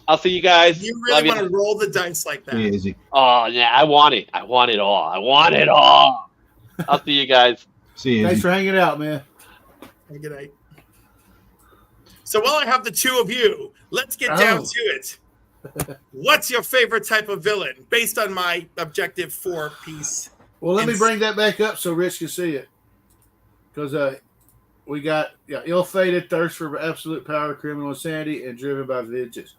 I'll see you guys. You really want to roll the dice like that? Yeah, Izzy. Oh yeah, I want it. I want it all. I'll see you guys. See you. Thanks for hanging out, man. Good night. So while I have the two of you, let's get down to it. What's your favorite type of villain based on my objective 4-piece? Well, let me bring that back up so Rich can see it. Because we got ill-fated, thirst for absolute power, criminal insanity, and driven by vengeance.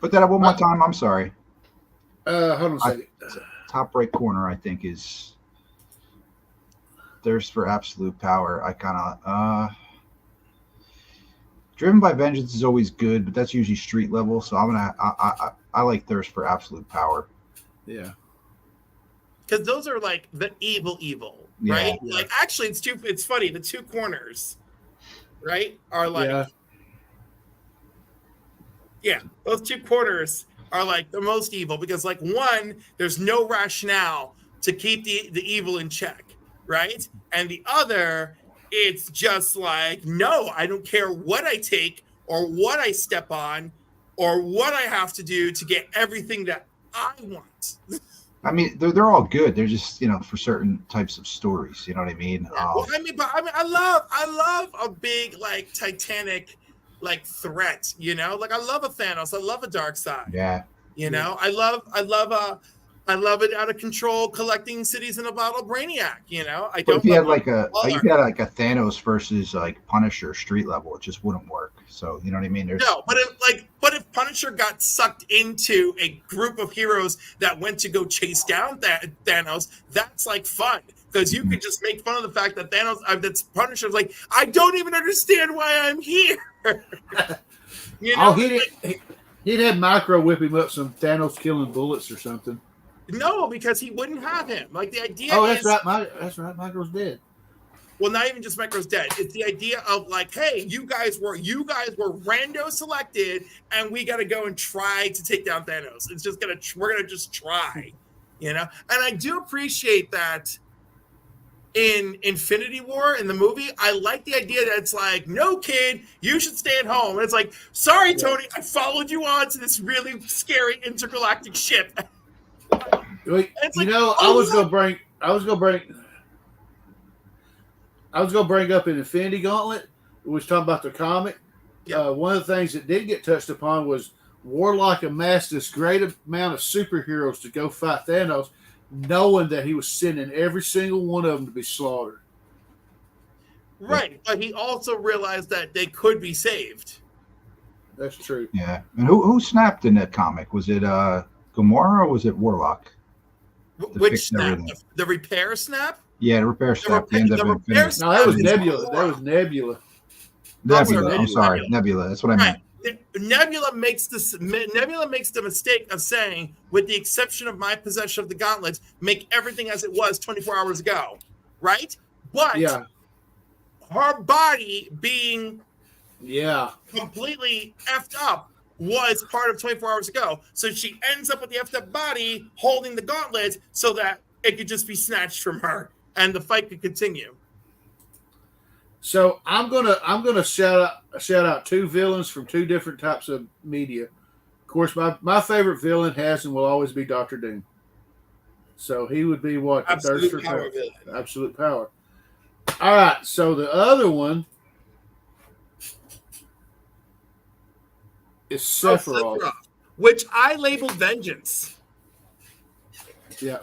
Put that up one more time. I'm sorry. Hold on a second. Top right corner, I think, is thirst for absolute power. I kind of driven by vengeance is always good, but that's usually street level. So I like thirst for absolute power. Yeah, because those are like the evil, right? Yeah. Like actually, it's funny. The two corners, right, are like those two corners are like the most evil because like one, there's no rationale to keep the evil in check, right? And the other, it's just like, no, I don't care what I take or what I step on or what I have to do to get everything that I want. I mean, they're all good. They're just, for certain types of stories. You know what I mean? Well, I love a big like Titanic like threat, like I love a Thanos, I love a Darkseid. Yeah. I love it out of control collecting cities in a bottle Brainiac, I don't. If you had like a Thanos versus like Punisher street level, it just wouldn't work. So you know what I mean? But if Punisher got sucked into a group of heroes that went to go chase down Thanos, that's like fun. Because you could just make fun of the fact that that's Punisher's like, I don't even understand why I'm here. He'd have Micro whip him up some Thanos killing bullets or something. No, because he wouldn't have him. Like the idea. Oh, that's right. That's right. Micro's dead. Well, not even just Micro's dead. It's the idea of like, hey, you guys were rando selected, and we got to go and try to take down Thanos. It's just we're gonna just try, And I do appreciate that. In Infinity War, in the movie, I like the idea that it's like, no, kid, you should stay at home. And it's like, sorry, Tony, I followed you on to this really scary intergalactic ship. Wait, I was gonna bring up an Infinity Gauntlet. We was talking about the comic. Yeah. One of the things that did get touched upon was Warlock amassed this great amount of superheroes to go fight Thanos, knowing that he was sending every single one of them to be slaughtered. Right, but he also realized that they could be saved. That's true. Yeah, and who snapped in that comic? Was it Gamora or was it Warlock? Which snap? The repair snap? Yeah, the repair snap. No, that was Nebula. That was Nebula. I'm sorry, Nebula. That's what I meant. Nebula makes the mistake of saying, with the exception of my possession of the gauntlets, make everything as it was 24 hours ago, right? But her body being completely effed up was part of 24 hours ago. So she ends up with the effed up body holding the gauntlet so that it could just be snatched from her and the fight could continue. So I'm gonna shout out two villains from two different types of media. Of course, my favorite villain has and will always be Dr. Doom. So he would be what? Absolute power villain. Absolute power. All right, so the other one is Sephiroth. Which I labeled Vengeance. Yeah.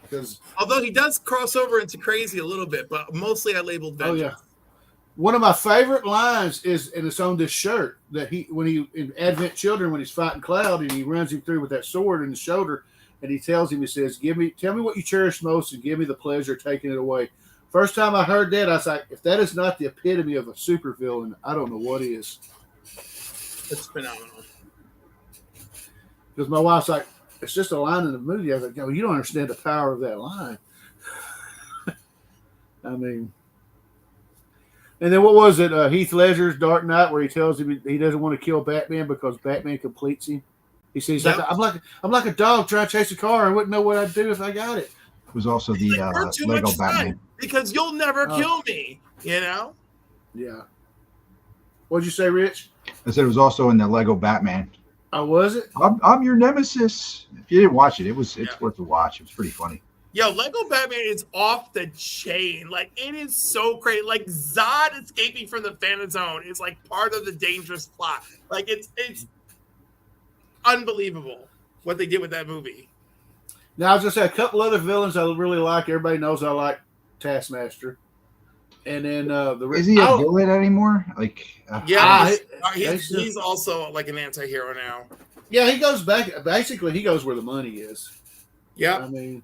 Because although he does cross over into Crazy a little bit, but mostly I labeled Vengeance. Oh, yeah. One of my favorite lines is, and it's on this shirt, that when he in Advent Children, when he's fighting Cloud and he runs him through with that sword in the shoulder, and he tells him, he says, tell me what you cherish most and give me the pleasure of taking it away. First time I heard that, I was like, if that is not the epitome of a supervillain, I don't know what is. It's phenomenal. Because my wife's like, it's just a line in the movie. I was like, no, you don't understand the power of that line. I mean, and then what was it? Heath Ledger's Dark Knight, where he tells him he doesn't want to kill Batman because Batman completes him. He says, Yep. I'm like a dog trying to chase a car. I wouldn't know what I'd do if I got it. It was also the Lego Batman. Because you'll never kill me, you know? Yeah. What'd you say, Rich? I said it was also in the Lego Batman. Oh, was it? I'm your nemesis. If you didn't watch it, it's worth a watch. It was pretty funny. Yo, Lego Batman is off the chain. Like, it is so crazy. Like, Zod escaping from the Phantom Zone is like part of the dangerous plot. Like, it's unbelievable what they did with that movie. Now, I was going to say a couple other villains I really like. Everybody knows I like Taskmaster. And then is he a villain anymore? Like, he's also like an anti-hero now. Yeah, he goes back. Basically, he goes where the money is. Yeah, I mean,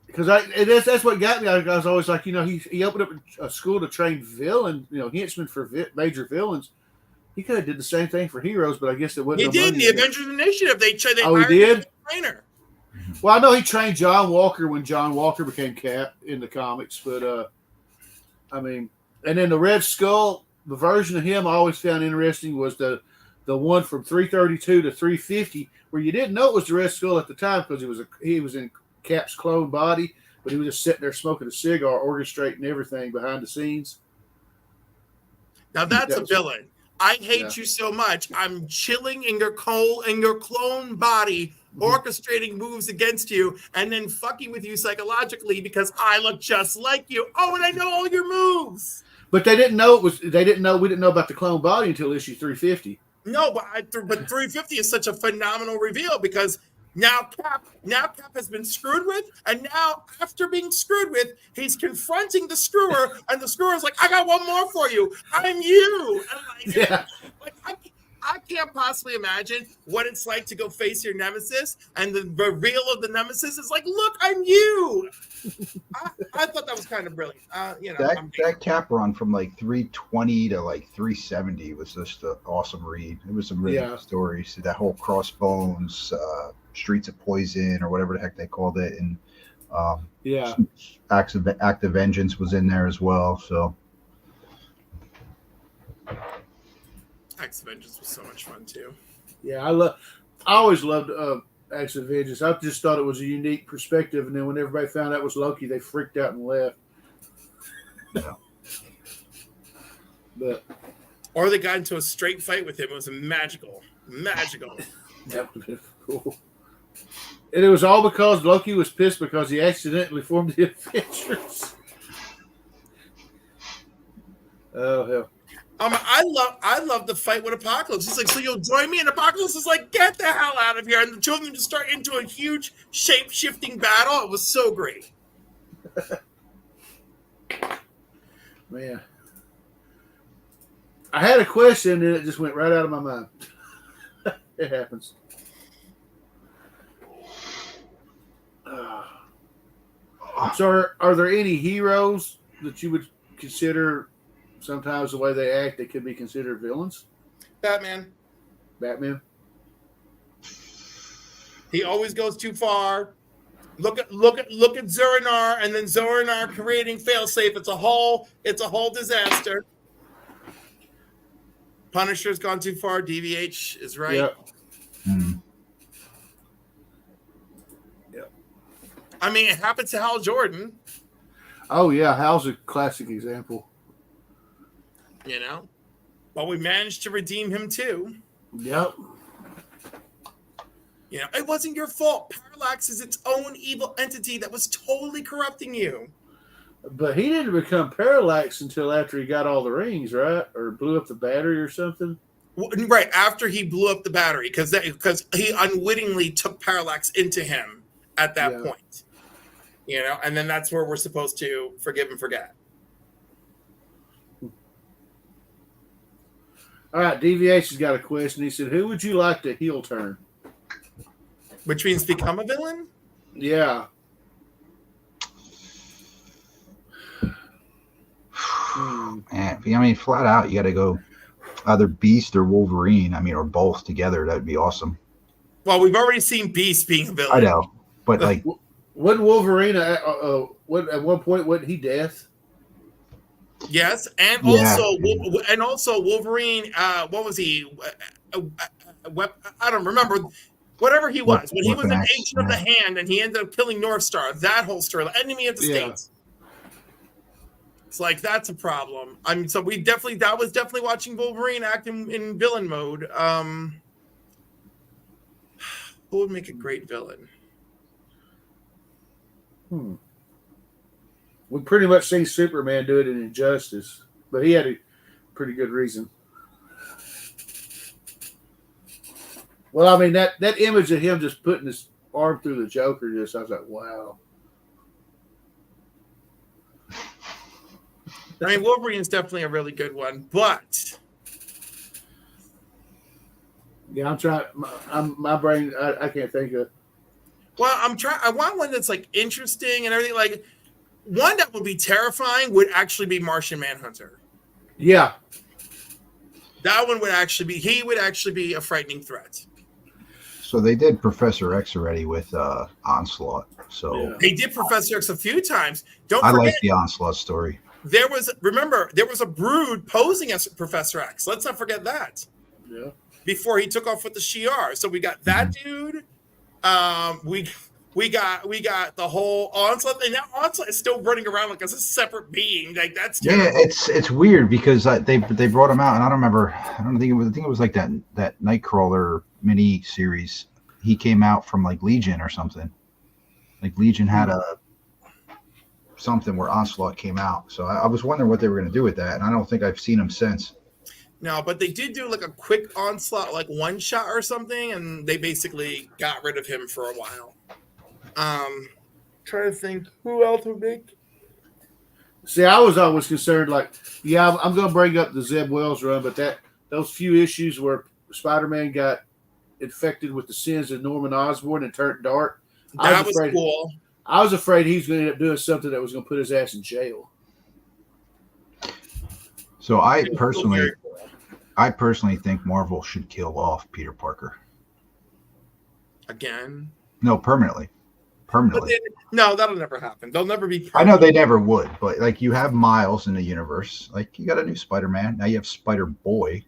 because that's what got me. I was always like, he opened up a school to train henchmen for major villains. He could have did the same thing for heroes, but I guess it wasn't. He did in the Avengers Initiative. They he did. A trainer. Well, I know he trained John Walker when John Walker became Cap in the comics, but I mean, and then the Red Skull, the version of him I always found interesting was the one from 332 to 350, where you didn't know it was the Red Skull at the time because he was in Cap's clone body, but he was just sitting there smoking a cigar, orchestrating everything behind the scenes. Now that's a villain. I hate you so much. I'm chilling in your clone body, orchestrating moves against you, and then fucking with you psychologically because I look just like you. Oh, and I know all your moves. But we didn't know about the clone body until issue 350. No, but 350 is such a phenomenal reveal because now Cap has been screwed with, and now after being screwed with, he's confronting the screwer, and the screwer's like, "I got one more for you. I'm you." And I can't possibly imagine what it's like to go face your nemesis, and the reveal of the nemesis is like, "Look, I'm you." I thought that was kind of brilliant. That Cap run from like 320 to like 370 was just an awesome read. It was some really good stories. That whole Crossbones, Streets of Poison, or whatever the heck they called it, and Act of Vengeance was in there as well. So Act of Vengeance was so much fun too. Yeah, I always loved Acts of Vengeance. I just thought it was a unique perspective, and then when everybody found out it was Loki, they freaked out and left. Yeah. Or they got into a straight fight with him. It was magical. That would be cool. And it was all because Loki was pissed because he accidentally formed the Avengers. Oh hell. I love the fight with Apocalypse. He's like, "So you'll join me?" And Apocalypse is like, "Get the hell out of here!" And the two of them just start into a huge shape-shifting battle. It was so great. Man, I had a question and it just went right out of my mind. It happens. So, are there any heroes that you would consider? Sometimes the way they act, they could be considered villains. Batman. He always goes too far. Look at Zur-En-Arrh, and then Zur-En-Arrh creating failsafe. It's a whole disaster. Punisher's gone too far. DVH is right. Yep. Yep. I mean, it happened to Hal Jordan. Oh yeah, Hal's a classic example. But we managed to redeem him too. Yep. It wasn't your fault. Parallax is its own evil entity that was totally corrupting you. But he didn't become Parallax until after he got all the rings, right? Or blew up the battery or something. Right after he blew up the battery, because he unwittingly took Parallax into him at that point. You know, and then that's where we're supposed to forgive and forget. All right, Deviation's got a question. He said, "Who would you like to heel turn?" Which means become a villain? Yeah. Man, I mean, flat out, you got to go either Beast or Wolverine. I mean, or both together. That'd be awesome. Well, we've already seen Beast being a villain. I know, but like, wasn't Wolverine at one point? Wasn't he Death? Yes, and also Wolverine. What was he? I don't remember. Whatever he was, when he was an agent of the Hand, and he ended up killing North Star. That whole story, enemy of the states. It's like that's a problem. I mean, so that was definitely watching Wolverine act in villain mode. Who would make a great villain? We pretty much seen Superman do it in Injustice, but he had a pretty good reason. Well, I mean, that image of him just putting his arm through the Joker, I was like, wow. I mean, Wolverine is definitely a really good one, but yeah, I'm trying. My brain, I can't think of. Well, I'm trying. I want one that's like interesting and everything. Like one that would be terrifying would actually be Martian Manhunter. Yeah, that one would actually be. He would actually be a frightening threat. So they did Professor X already with Onslaught. So they did Professor X a few times. I like the Onslaught story. There was a Brood posing as Professor X. Let's not forget that. Yeah. Before he took off with the Shi'ar, so we got that dude. We got the whole Onslaught, and that Onslaught is still running around like as a separate being. Like that's terrible. Yeah, it's weird because they brought him out, and I don't remember. I think it was like that Nightcrawler mini series. He came out from like Legion or something. Like Legion had something where Onslaught came out. So I was wondering what they were going to do with that, and I don't think I've seen him since. No, but they did do like a quick Onslaught, like one shot or something, and they basically got rid of him for a while. Trying to think who else would make. See, I was always concerned, like, yeah, I'm going to bring up the Zeb Wells run, but those few issues where Spider-Man got infected with the sins of Norman Osborn and turned dark. That was cool. I was afraid he was going to end up doing something that was going to put his ass in jail. So I personally think Marvel should kill off Peter Parker. Again? No, permanently. No, that'll never happen. They'll never be permanent. I know they never would, but like you have Miles in the universe. Like you got a new Spider-Man. Now you have Spider-Boy.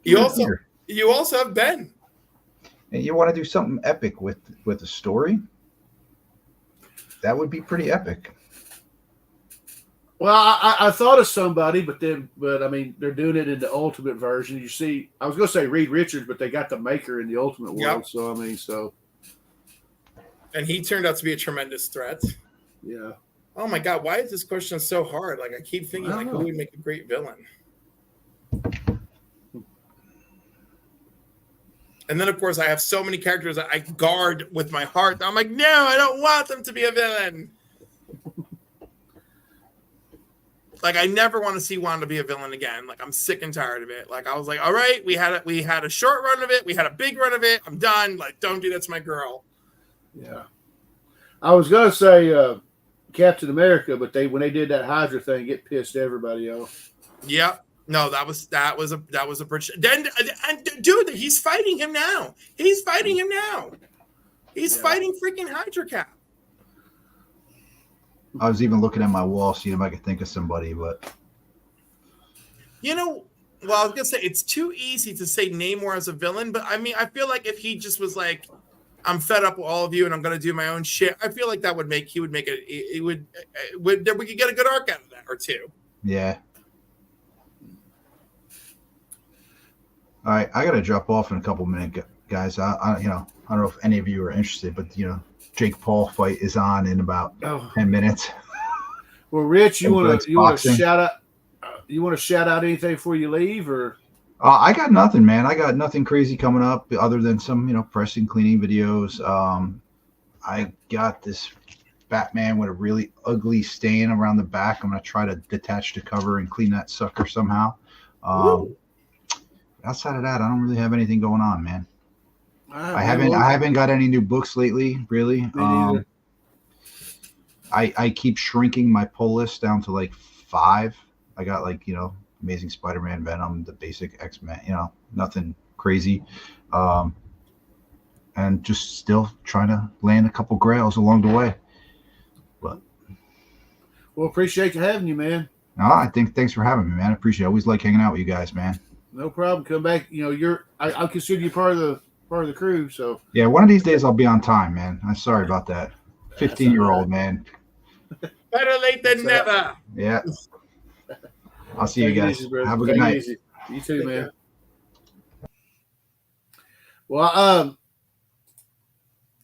You also have Ben. And you want to do something epic with a story? That would be pretty epic. Well, I thought of somebody, but I mean, they're doing it in the Ultimate version. You see, I was going to say Reed Richards, but they got the maker in the Ultimate world. Yep. So, I mean, And he turned out to be a tremendous threat. Yeah. Oh my God, why is this question so hard? Like I keep thinking, like, who would make a great villain? And then, of course, I have so many characters that I guard with my heart. I'm like, no, I don't want them to be a villain. Like, I never want to see Wanda be a villain again. Like, I'm sick and tired of it. Like, I was like, all right, we had a short run of it. We had a big run of it. I'm done. Like, don't do that to my girl. Yeah. I was going to say Captain America, but when they did that Hydra thing, it pissed everybody off. Yep. No, that was a bridge. Then, and dude, he's fighting him now. He's fighting freaking Hydra Cap. I was even looking at my wall, seeing if I could think of somebody, but well, I was gonna say it's too easy to say Namor as a villain, but I mean, I feel like if he just was like, I'm fed up with all of you and I'm gonna do my own shit, I feel like we could get a good arc out of that or two. Yeah. All right, I got to drop off in a couple minutes, guys. I don't know if any of you are interested, but Jake Paul fight is on in about 10 minutes. Well, Rich, you want to boxing. shout out? You want to shout out anything before you leave, or? I got nothing, man. I got nothing crazy coming up other than some, pressing, cleaning videos. I got this Batman with a really ugly stain around the back. I'm gonna try to detach the cover and clean that sucker somehow. Outside of that, I don't really have anything going on, man. I haven't got any new books lately, really. I keep shrinking my pull list down to like 5. I got like, Amazing Spider-Man, Venom, the basic X-Men, nothing crazy. And just still trying to land a couple grails along the way. But well, appreciate having you, man. No, thanks for having me, man. I appreciate it. I always like hanging out with you guys, man. No problem. Come back. I consider you part of the crew. So yeah, one of these days I'll be on time, man. I'm sorry about that. 15-year-old man. Better late than never. Yeah. I'll see you guys. Have a good night. You too, man. Well,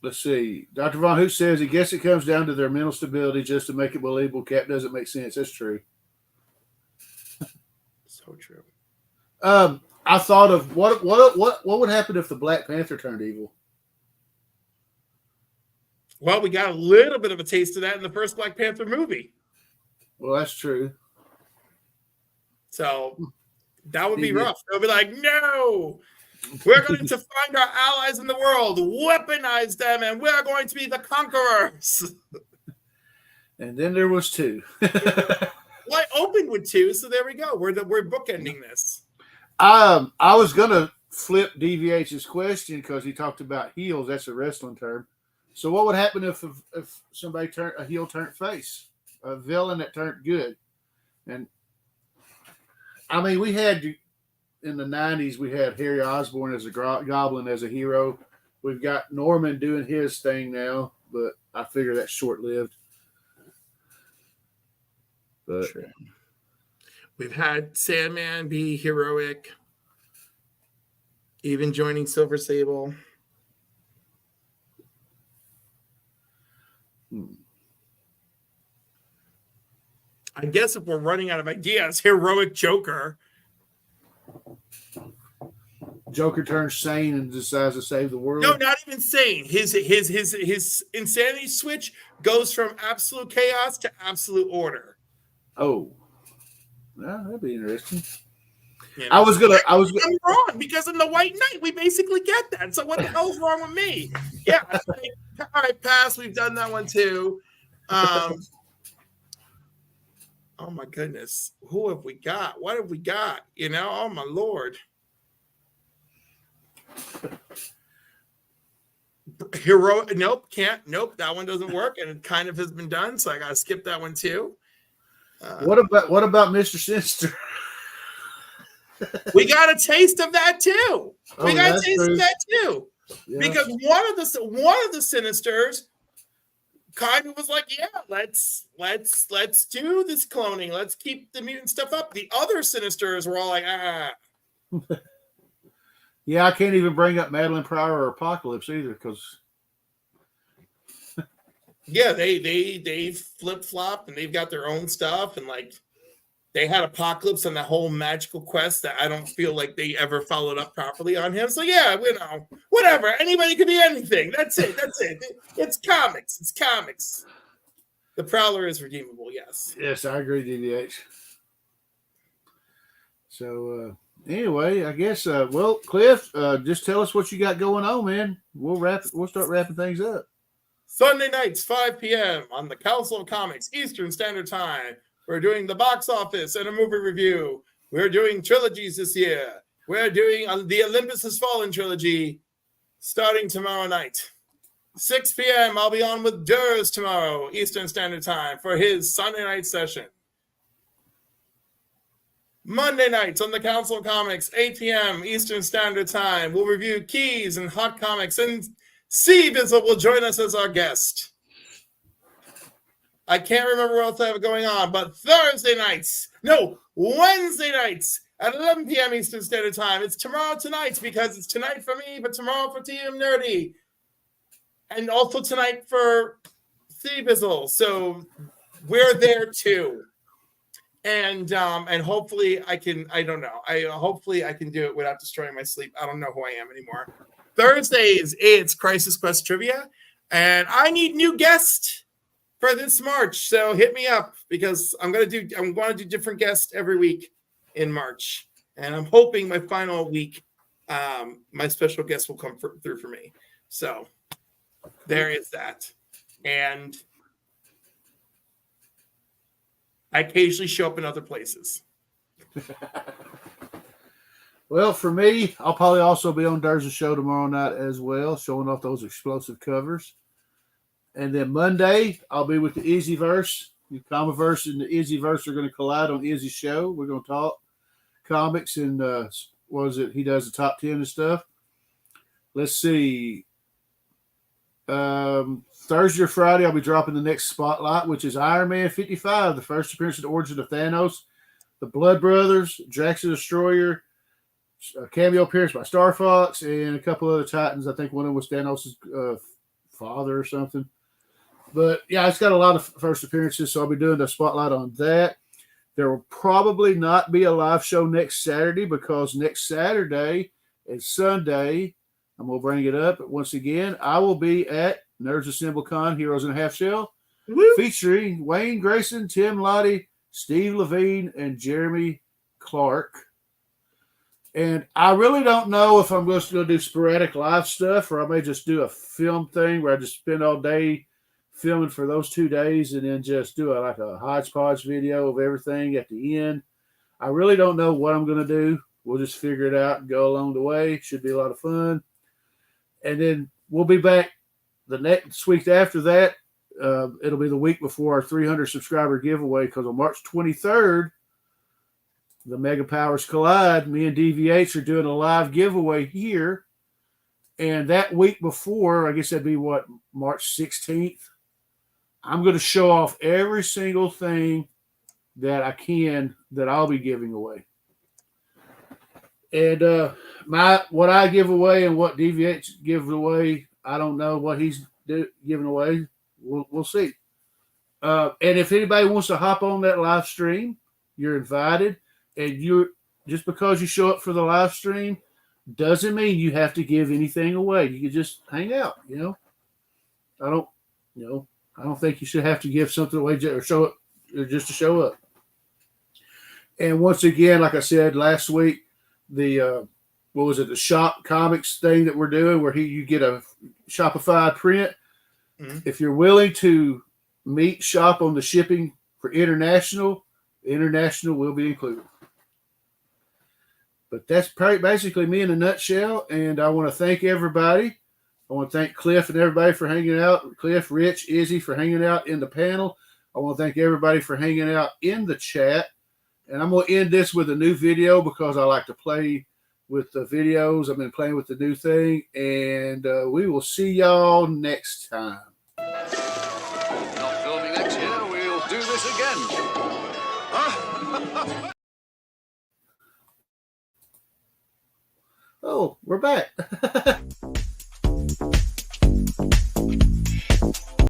let's see. Dr. Von Hoot says, I guess it comes down to their mental stability just to make it believable. Cap doesn't make sense. That's true. So true. I thought of what would happen if the Black Panther turned evil? Well, we got a little bit of a taste of that in the first Black Panther movie. Well, that's true. So that would be rough. They'll be like, no, we're going to find our allies in the world, weaponize them, and we're going to be the conquerors. And then there was 2. Well, I opened with 2, so there we go. We're bookending this. I was gonna flip DVH's question because he talked about heels. That's a wrestling term. So what would happen if somebody a heel turned face, a villain that turned good? And I mean, we had in the 90s, we had Harry Osborn as a goblin as a hero. We've got Norman doing his thing now, but I figure that's short lived. But sure. We've had Sandman be heroic, even joining Silver Sable. I guess if we're running out of ideas, heroic Joker. Joker turns sane and decides to save the world. No, not even sane. His insanity switch goes from absolute chaos to absolute order. Oh. Yeah, that'd be interesting. You know, I'm wrong because in the White Knight we basically get that. So what the hell's wrong with me? Yeah, all right, pass. We've done that one too. Oh my goodness, who have we got? What have we got? Oh my Lord. Hero, nope, can't. Nope, that one doesn't work, and it kind of has been done. So I gotta skip that one too. What about Mr. Sinister? We got a taste of that too. We got a taste true. of that too. Yeah. Because one of the Sinisters kind of was like, yeah, let's do this cloning. Let's keep the mutant stuff up. The other Sinisters were all like, Yeah, I can't even bring up Madeline Pryor or Apocalypse either because. Yeah, they flip flop and they've got their own stuff, and like they had Apocalypse on the whole magical quest that I don't feel like they ever followed up properly on him. So yeah, whatever. Anybody could be anything. That's it. It's comics. It's comics. The Prowler is redeemable. Yes. Yes, I agree, DVH. So anyway, I guess Cliff, just tell us what you got going on, man. We'll start wrapping things up. Sunday nights, 5 p.m. on the Council of Comics, Eastern Standard Time. We're doing the box office and a movie review. We're doing trilogies this year. We're doing the Olympus Has Fallen trilogy starting tomorrow night. 6 p.m. I'll be on with Durs tomorrow, Eastern Standard Time, for his Sunday night session. Monday nights on the Council of Comics, 8 p.m. Eastern Standard Time. We'll review Keys and Hot Comics, and C-Bizzle will join us as our guest. I can't remember what else I have going on, but Wednesday nights at 11 p.m. Eastern Standard Time. It's tomorrow tonight because it's tonight for me, but tomorrow for TM Nerdy. And also tonight for C-Bizzle. So we're there too. And hopefully I can, I don't know. Hopefully I can do it without destroying my sleep. I don't know who I am anymore. Thursdays, it's Crisis Quest Trivia. And I need new guests for this March. So hit me up because I'm going to do different guests every week in March. And I'm hoping my final week, my special guest will come through for me. So there is that. And I occasionally show up in other places. Well, for me, I'll probably also be on Dur's show tomorrow night as well, showing off those explosive covers. And then Monday, I'll be with the Izzyverse. The Comiverse and the Izzyverse are going to collide on Izzy's show. We're going to talk comics and what is it? He does the top 10 and stuff. Let's see. Thursday or Friday, I'll be dropping the next spotlight, which is Iron Man 55, the first appearance of the Origin of Thanos, the Blood Brothers, Drax the Destroyer, a cameo appearance by Star Fox, and a couple other Titans. I think one of them was Thanos' father or something. But yeah, it's got a lot of first appearances, so I'll be doing the spotlight on that. There will probably not be a live show next Saturday because next Saturday and Sunday, I'm going to bring it up once again, I will be at Nerds Assemble Con Heroes in a Half Shell, featuring Wayne Grayson, Tim Lottie, Steve Levine, and Jeremy Clark. And I really don't know if I'm just going to do sporadic live stuff or I may just do a film thing where I just spend all day filming for those 2 days and then just do like a hodgepodge video of everything at the end. I really don't know what I'm going to do. We'll just figure it out and go along the way. Should be a lot of fun. And then we'll be back the next week after that. It'll be the week before our 300 subscriber giveaway because on March 23rd, the Mega Powers Collide. Me and DVH are doing a live giveaway here. And that week before, I guess that'd be what, March 16th, I'm going to show off every single thing that I can that I'll be giving away. And what I give away and what DVH gives away, I don't know what he's giving away. We'll see. And if anybody wants to hop on that live stream, you're invited. And you're just because you show up for the live stream doesn't mean you have to give anything away. You can just hang out. I don't think you should have to give something away or show up or just to show up. And once again, like I said last week, the the shop comics thing that we're doing where you get a Shopify print. Mm-hmm. If you're willing to meet shop on the shipping for international will be included. But that's basically me in a nutshell. And I want to thank everybody. I want to thank Cliff and everybody for hanging out. Cliff, Rich, Izzy for hanging out in the panel. I want to thank everybody for hanging out in the chat. And I'm going to end this with a new video because I like to play with the videos. I've been playing with the new thing. And we will see y'all next time. Not filming next year. We'll do this again. Huh? Oh, we're back.